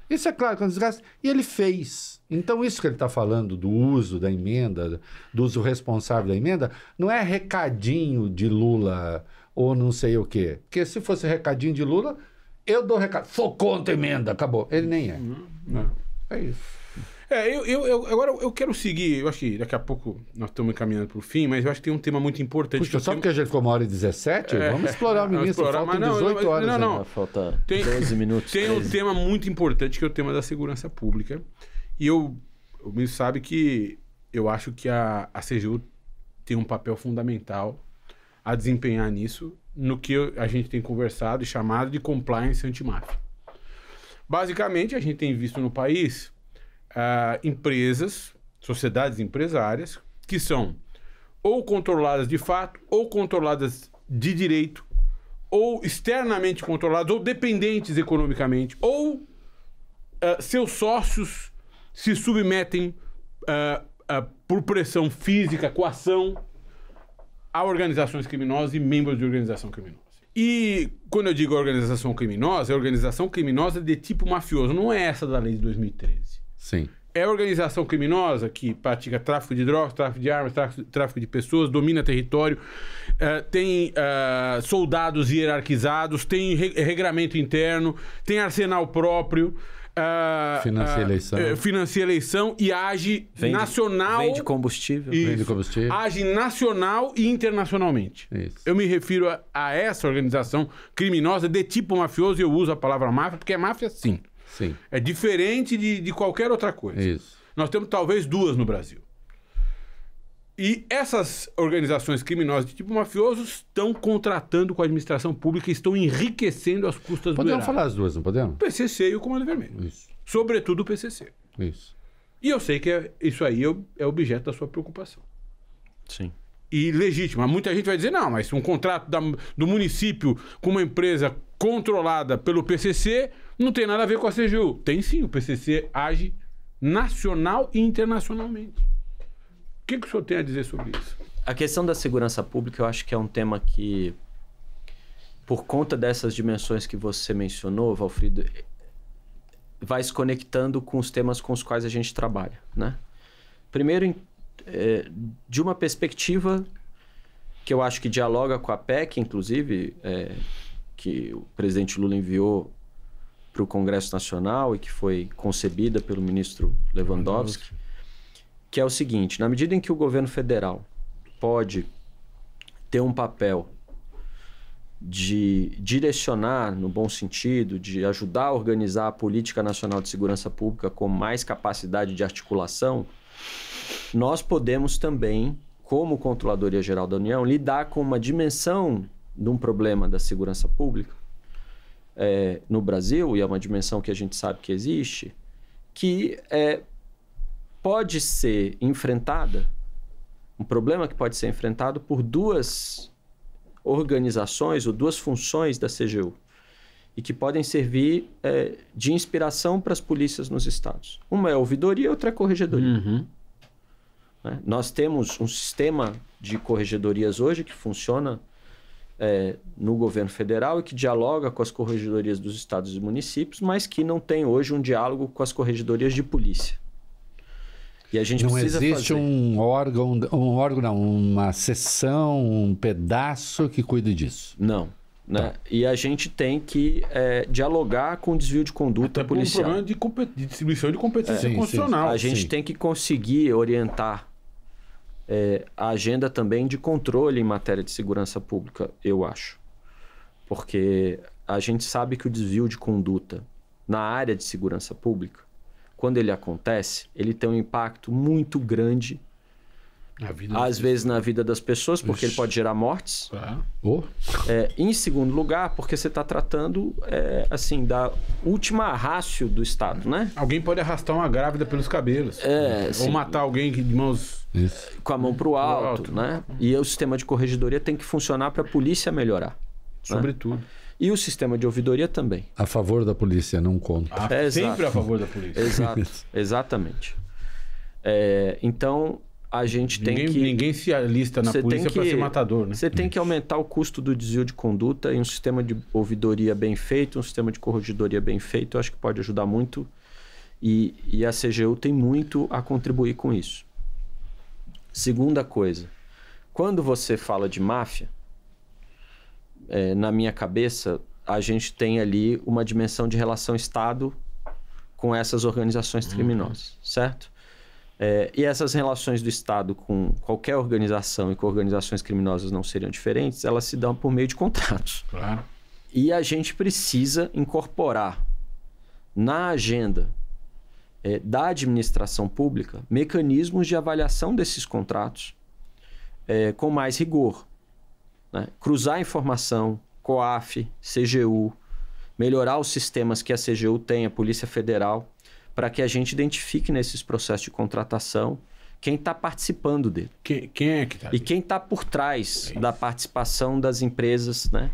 Isso é claro que é um desgaste. E ele fez. Então, isso que ele está falando do uso da emenda, do uso responsável da emenda, não é recadinho de Lula ou não sei o quê. Porque se fosse recadinho de Lula, eu dou recado, sou contra a emenda, acabou. Ele nem é. É isso. Agora eu quero seguir, eu acho que daqui a pouco nós estamos encaminhando para o fim, mas eu acho que tem um tema muito importante. Puxa, só porque a gente ficou 1h17, vamos explorar o ministro, faltam 18 horas. Não. Falta 12 minutos. Tem um tema muito importante que é o tema da segurança pública. E o ministro sabe que eu acho que a CGU tem um papel fundamental a desempenhar nisso, no que a gente tem conversado e chamado de compliance antimáfia. Basicamente, a gente tem visto no país empresas, sociedades empresárias, que são ou controladas de fato, ou controladas de direito, ou externamente controladas, ou dependentes economicamente, ou seus sócios se submetem por pressão física, coação, a organizações criminosas e membros de organização criminosa. E quando eu digo organização criminosa, é organização criminosa de tipo mafioso, não é essa da lei de 2013. Sim. É organização criminosa que pratica tráfico de drogas, tráfico de armas, tráfico de pessoas, domina território, tem soldados hierarquizados, tem regramento interno, tem arsenal próprio, financia eleição e age nacional... Vende combustível. Vende combustível. Age nacional e internacionalmente. Isso. Eu me refiro a essa organização criminosa de tipo mafioso, e eu uso a palavra máfia, porque é máfia sim. Sim. É diferente de qualquer outra coisa. Isso. Nós temos talvez duas no Brasil. E essas organizações criminosas de tipo mafioso estão contratando com a administração pública e estão enriquecendo as custas do Podemos erário. falar as duas, não podemos? O PCC e o Comando Vermelho. Isso. Sobretudo o PCC. Isso. E eu sei que isso aí é objeto da sua preocupação. Sim. E legítima. Muita gente vai dizer, não, mas um contrato do município com uma empresa controlada pelo PCC não tem nada a ver com a CGU. Tem sim, o PCC age nacional e internacionalmente. O que o senhor tem a dizer sobre isso? A questão da segurança pública eu acho que é um tema que, por conta dessas dimensões que você mencionou, Valfrido, vai se conectando com os temas com os quais a gente trabalha, né? Primeiro, de uma perspectiva que eu acho que dialoga com a PEC, inclusive, que o presidente Lula enviou para o Congresso Nacional e que foi concebida pelo ministro Lewandowski, que é o seguinte: na medida em que o governo federal pode ter um papel de direcionar, no bom sentido, de ajudar a organizar a Política Nacional de Segurança Pública com mais capacidade de articulação, nós podemos também, como Controladoria Geral da União, lidar com uma dimensão de um problema da segurança pública no Brasil, e é uma dimensão que a gente sabe que existe, que pode ser enfrentada, um problema que pode ser enfrentado por duas organizações ou duas funções da CGU e que podem servir de inspiração para as polícias nos estados. Uma é a ouvidoria e outra é a corregedoria. Uhum. Nós temos um sistema de corregedorias hoje que funciona no governo federal e que dialoga com as corregedorias dos estados e municípios, mas que não tem hoje um diálogo com as corregedorias de polícia. E a gente não precisa existe um órgão não, uma seção, um pedaço que cuide disso. Não. Né? Tá. E a gente tem que dialogar com o desvio de conduta policial. Um problema de distribuição de competência constitucional. A gente tem que conseguir orientar a agenda também de controle em matéria de segurança pública, eu acho. Porque a gente sabe que o desvio de conduta na área de segurança pública, quando ele acontece, ele tem um impacto muito grande, às vezes na vida das pessoas, porque ele pode gerar mortes. Em segundo lugar, porque você está tratando assim, da última rácio do Estado, né? Alguém pode arrastar uma grávida pelos cabelos. Ou matar alguém de mãos... com a mão para o alto, né? E o sistema de corregedoria tem que funcionar para a polícia melhorar. Sobretudo. Né? E o sistema de ouvidoria também. A favor da polícia, não contra. Sempre a favor da polícia. Exato, exatamente. Então, a gente tem que... Ninguém se alista na polícia para ser matador, né? Você tem que aumentar o custo do desvio de conduta e um sistema de ouvidoria bem feito, um sistema de corregedoria bem feito, eu acho que pode ajudar muito. E a CGU tem muito a contribuir com isso. Segunda coisa, quando você fala de máfia, na minha cabeça, a gente tem ali uma dimensão de relação Estado com essas organizações criminosas, certo? E essas relações do Estado com qualquer organização e com organizações criminosas não seriam diferentes, elas se dão por meio de contratos. Claro. E a gente precisa incorporar na agenda da administração pública mecanismos de avaliação desses contratos com mais rigor. Né? Cruzar informação, COAF, CGU, melhorar os sistemas que a CGU tem, a Polícia Federal, para que a gente identifique nesses processos de contratação quem está participando dele. Quem é que está? E quem está por trás da participação das empresas, né?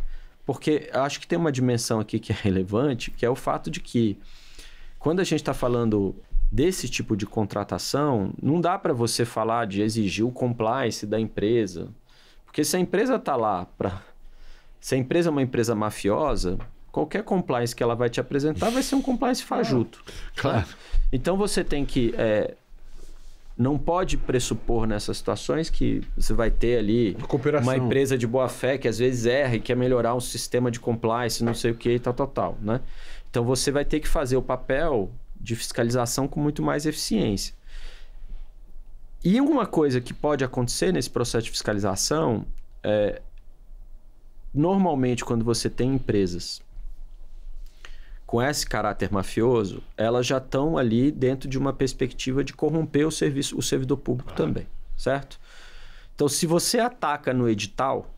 Porque eu acho que tem uma dimensão aqui que é relevante, que é o fato de que quando a gente está falando desse tipo de contratação, não dá para você falar de exigir o compliance da empresa. Porque se a empresa está lá para... Se a empresa é uma empresa mafiosa, qualquer compliance que ela vai te apresentar vai ser um compliance fajuto. Claro. Né? Então você tem que... não pode pressupor nessas situações que você vai ter ali uma empresa de boa fé que às vezes erra e quer melhorar um sistema de compliance, não sei o que, tal, né? Então você vai ter que fazer o papel de fiscalização com muito mais eficiência. E uma coisa que pode acontecer nesse processo de fiscalização normalmente quando você tem empresas com esse caráter mafioso, elas já estão ali dentro de uma perspectiva de corromper o servidor público também, certo? Então, se você ataca no edital,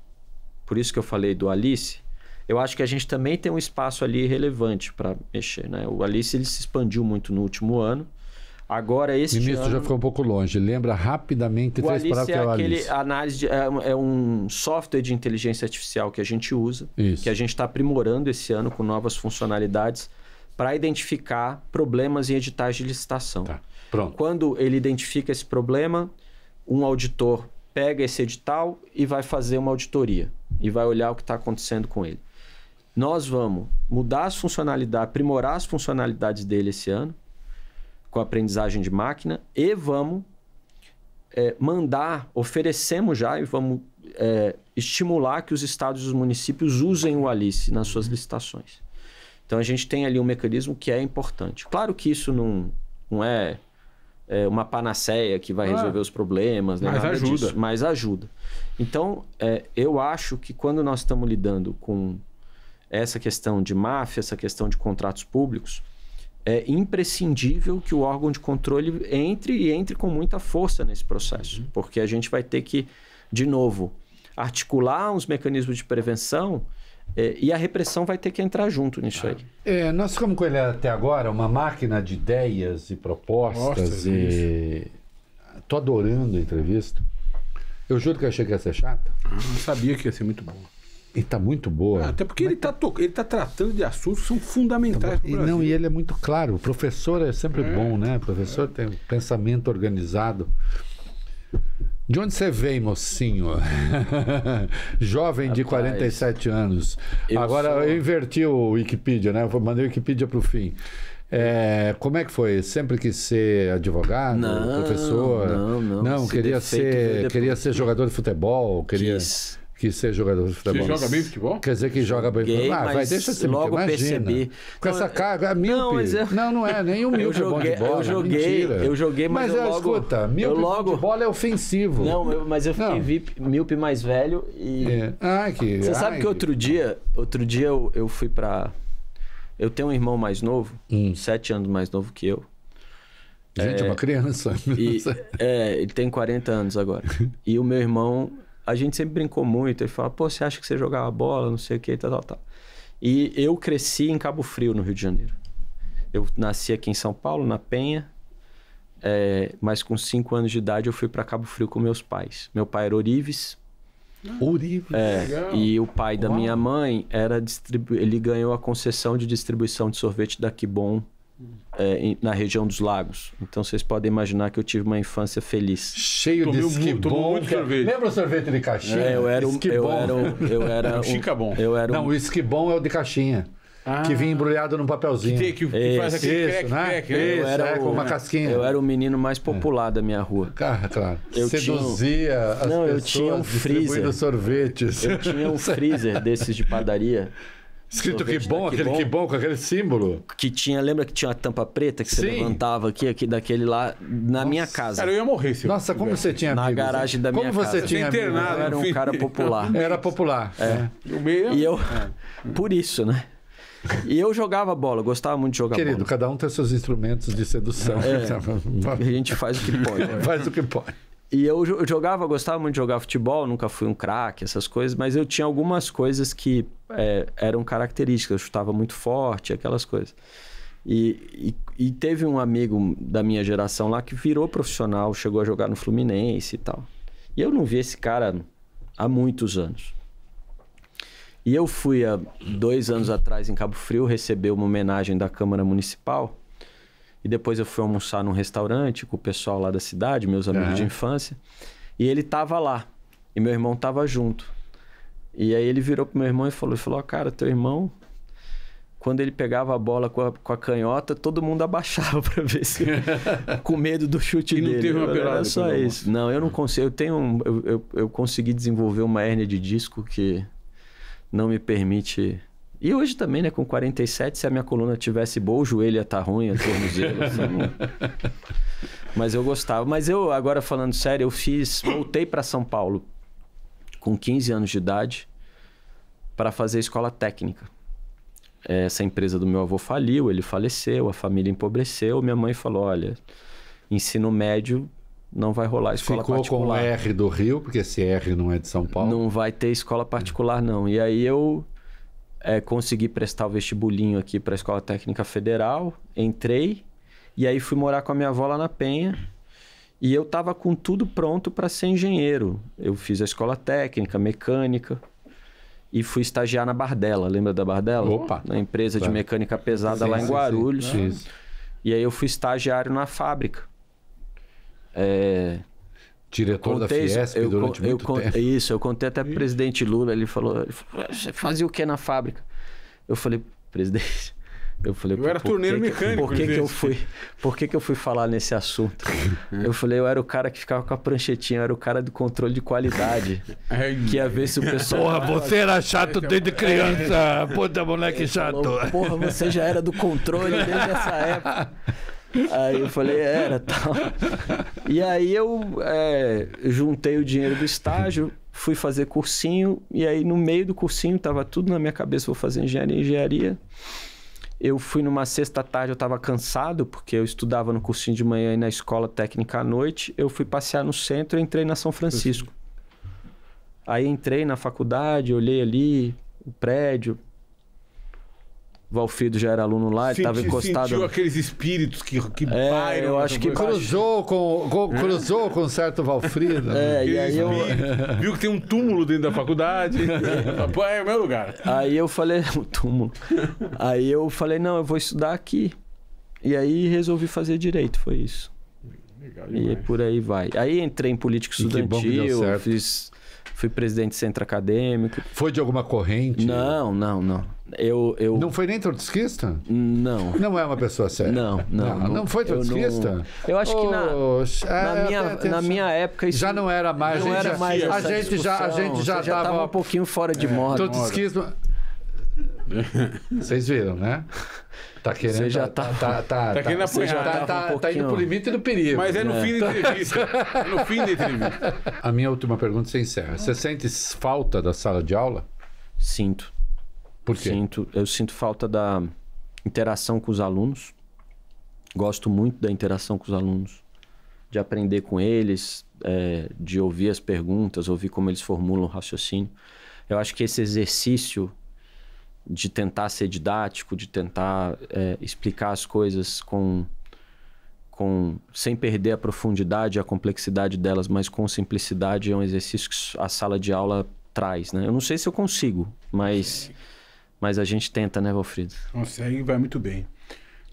por isso que eu falei do Alice, eu acho que a gente também tem um espaço ali relevante para mexer, né? O Alice ele se expandiu muito no último ano. Agora, esse Ministro, ano... já ficou um pouco longe. Lembra rapidamente o Alice que é o Alice. É um software de inteligência artificial que a gente usa, que a gente está aprimorando esse ano com novas funcionalidades para identificar problemas em editais de licitação. Tá, pronto. Quando ele identifica esse problema, um auditor pega esse edital e vai fazer uma auditoria e vai olhar o que está acontecendo com ele. Nós vamos mudar as funcionalidades, aprimorar as funcionalidades dele esse ano, com a aprendizagem de máquina, e vamos oferecemos já e vamos estimular que os estados e os municípios usem o Alice nas suas licitações. Então a gente tem ali um mecanismo que é importante. Claro que isso não é uma panaceia que vai resolver os problemas, né? Mas ajuda. Disso, mas ajuda. Então eu acho que quando nós estamos lidando com essa questão de máfia, essa questão de contratos públicos, é imprescindível que o órgão de controle entre com muita força nesse processo, porque a gente vai ter que, de novo, articular uns mecanismos de prevenção e a repressão vai ter que entrar junto nisso aí. Nós ficamos com ele até agora, uma máquina de ideias e propostas. Tô adorando a entrevista. Eu juro que eu achei que ia ser chata. Eu sabia que ia ser muito bom. E tá muito boa. Até porque ele tá tratando de assuntos que são fundamentais para o Brasil. E ele é muito claro. O professor é sempre bom, né? O professor tem um pensamento organizado. De onde você vem, mocinho? Jovem de 47 anos. Agora eu inverti o Wikipedia, né? Eu mandei o Wikipedia para o fim. Como é que foi? Sempre quis ser advogado, professor? Não, queria ser jogador de futebol, Quis ser jogador de futebol. Você joga bem futebol? Quer dizer que joga bem futebol? Deixa você logo perceber. Com essa carga, míope. Não é, nem o míope é bom de bola. Eu joguei, mas eu logo... escuta, míope de bola é ofensivo. Não, mas eu fiquei míope mais velho e... Você sabe que outro dia eu fui pra... Eu tenho um irmão mais novo, 7 anos mais novo que eu. Gente, é uma criança. Ele tem 40 anos agora. E o meu irmão... A gente sempre brincou muito. Ele fala, você acha que você jogava bola, não sei o que, tal. E eu cresci em Cabo Frio, no Rio de Janeiro. Eu nasci aqui em São Paulo, na Penha. Mas com 5 anos de idade eu fui para Cabo Frio com meus pais. Meu pai era Orives. E o pai da minha mãe ele ganhou a concessão de distribuição de sorvete da Kibon na região dos lagos. Então vocês podem imaginar que eu tive uma infância feliz. Cheio de esquibom. Lembra o sorvete de caixinha? Eu era o Chicabon. Não, o esquibom é o de caixinha. Que vinha embrulhado num papelzinho. Que faz aquele crack, com uma casquinha. Eu era o menino mais popular da minha rua. Claro. Seduzia as pessoas eu tinha um freezer. Sorvetes. Eu tinha um freezer desses de padaria Escrito sorvete que bom, da aquele que bom com aquele símbolo. Que tinha, lembra que tinha uma tampa preta que você Sim. levantava aqui daquele lá na minha casa. Cara, eu ia morrer se eu Nossa, como tivesse. você tinha Na amigos, garagem hein? da minha Como você casa. tinha Você é amigos? internado. Eu era um cara popular. Era popular. É. O meu... E eu, por isso, né? E eu jogava bola, gostava muito de jogar Querido, bola. cada um tem seus instrumentos de sedução. A gente faz o que pode. Faz o que pode. E eu gostava muito de jogar futebol, nunca fui um craque, essas coisas, mas eu tinha algumas coisas que eram características, eu chutava muito forte, aquelas coisas. E teve um amigo da minha geração lá que virou profissional, chegou a jogar no Fluminense e tal. E eu não vi esse cara há muitos anos. E eu fui há 2 anos atrás em Cabo Frio receber uma homenagem da Câmara Municipal. E depois eu fui almoçar num restaurante com o pessoal lá da cidade, meus amigos de infância. E ele tava lá. E meu irmão tava junto. E aí ele virou pro meu irmão e falou, cara, teu irmão, quando ele pegava a bola com a canhota, todo mundo abaixava pra ver se... com medo do chute E não dele. teve uma pelada Era só pelo isso. Não, eu não consigo. Eu consegui desenvolver uma hérnia de disco que não me permite... E hoje também, né? Com 47, se a minha coluna tivesse boa, o joelho ia estar ruim, a tornozelo. Assim. Mas eu gostava. Mas eu, agora falando sério, voltei para São Paulo com 15 anos de idade para fazer escola técnica. Essa empresa do meu avô faliu, ele faleceu, a família empobreceu. Minha mãe falou, olha, ensino médio não vai rolar escola particular. Ficou com o R do Rio, porque esse R não é de São Paulo. Não vai ter escola particular, não. E aí eu... consegui prestar o vestibulinho aqui para a Escola Técnica Federal, entrei e aí fui morar com a minha avó lá na Penha e eu tava com tudo pronto para ser engenheiro. Eu fiz a escola técnica, mecânica e fui estagiar na Bardella, lembra da Bardella? Opa! Na empresa de mecânica pesada lá em Guarulhos. Sim. E aí eu fui estagiário na fábrica. Diretor da Fiesp durante muito tempo. Isso, eu contei até pro presidente Lula, ele falou, você fazia o que na fábrica? Eu falei, presidente, eu era torneiro mecânico. Por que eu fui falar nesse assunto? Eu falei, eu era o cara que ficava com a pranchetinha, eu era o cara do controle de qualidade. Que ia ver se o pessoal... Porra, você era chato desde criança. Puta, moleque chato. Falou, porra, você já era do controle desde essa época. Aí eu falei, era, tal. E aí eu juntei o dinheiro do estágio, fui fazer cursinho, e aí no meio do cursinho tava tudo na minha cabeça, vou fazer engenharia. Eu fui numa sexta tarde, eu tava cansado, porque eu estudava no cursinho de manhã e na escola técnica à noite. Eu fui passear no centro e entrei na São Francisco. Aí entrei na faculdade, olhei ali o prédio. Valfrido já era aluno lá, ele estava encostado. Sentiu aqueles espíritos que pairam. Eu acho que cruzou com certo Valfrido. E aí eu viu que tem um túmulo dentro da faculdade. Pô, é o meu lugar. Aí eu falei, o túmulo. Aí eu falei, não, eu vou estudar aqui. E aí resolvi fazer direito, foi isso. Legal e por aí vai. Aí entrei em política estudantil, fui presidente do centro acadêmico. Foi de alguma corrente? Não. Não foi nem trotskista? Não. Não é uma pessoa séria? Não foi trotskista? Eu acho que na minha época isso já não era mais. A gente já estava um pouquinho fora de moda. Trotskismo. Vocês viram, né? Tá querendo. Você já tá querendo apanhar. Tá indo pro limite do perigo. Mas é no fim da entrevista. No fim da entrevista. A minha última pergunta você encerra. Você sente falta da sala de aula? Sinto. Por quê? Eu sinto falta da interação com os alunos. Gosto muito da interação com os alunos. De aprender com eles, de ouvir as perguntas, ouvir como eles formulam o raciocínio. Eu acho que esse exercício de tentar ser didático, de tentar explicar as coisas sem perder a profundidade e a complexidade delas, mas com simplicidade, é um exercício que a sala de aula traz, né? Eu não sei se eu consigo, mas a gente tenta, né, Valfrido? Consegue, vai muito bem.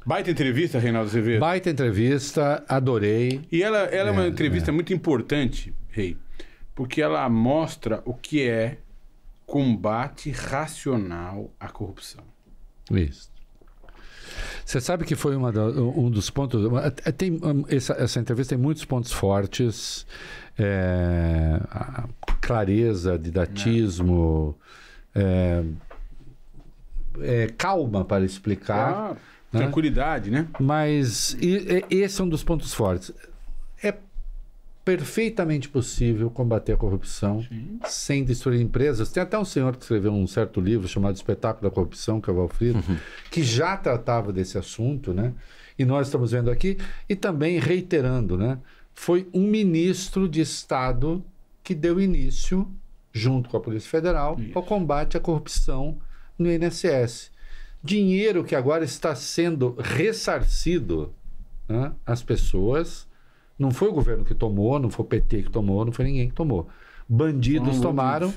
Baita entrevista, Reinaldo Azevedo. Baita entrevista, adorei. E ela é uma entrevista muito importante, Rei, porque ela mostra o que é combate racional à corrupção. Isso. Você sabe que foi um dos pontos... Essa entrevista tem muitos pontos fortes. A clareza, didatismo... calma para explicar. Claro. Né? Tranquilidade, né? Mas esse é um dos pontos fortes. É perfeitamente possível combater a corrupção sem destruir empresas. Tem até um senhor que escreveu um certo livro chamado Espetáculo da Corrupção, que é o Valfrido, que já tratava desse assunto, né? E nós estamos vendo aqui, e também reiterando, né? Foi um ministro de Estado que deu início, junto com a Polícia Federal, ao combate à corrupção no INSS. Dinheiro que agora está sendo ressarcido, né, às pessoas. Não foi o governo que tomou, não foi o PT que tomou, não foi ninguém que tomou. Bandidos tomaram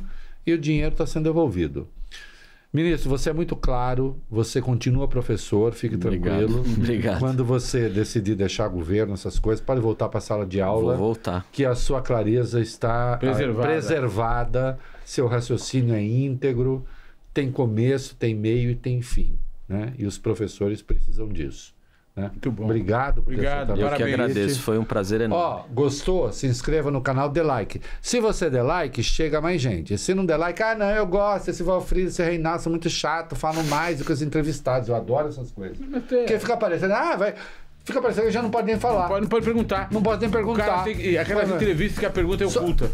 e o dinheiro está sendo devolvido. Ministro, você é muito claro, você continua professor, fique tranquilo. Obrigado. Quando você decidir deixar governo, essas coisas, pode voltar para a sala de aula. Vou voltar. Que a sua clareza está preservada, seu raciocínio é íntegro, tem começo, tem meio e tem fim. Né? E os professores precisam disso. Né? Muito bom. Obrigado por ter aceitado. Eu que agradeço, foi um prazer enorme. Gostou? Se inscreva no canal, dê like. Se você der like, chega mais gente. Se não der like, não, eu gosto, esse Valfrido, esse Reinaldo são muito chato, falam mais do que os entrevistados. Eu adoro essas coisas. Porque fica parecendo, fica parecendo que já não pode nem falar. Não pode perguntar. Não pode nem perguntar. Aquelas entrevistas que a pergunta é oculta.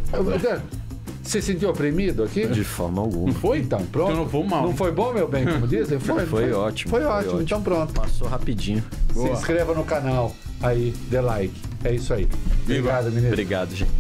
Você se sentiu oprimido aqui? De forma alguma. Não foi? Então, pronto. Então não foi mal. Não foi bom, meu bem, como dizem? Foi ótimo. Foi ótimo, então pronto. Passou rapidinho. Se inscreva no canal aí, dê like. É isso aí. Obrigado, ministro. Obrigado, gente.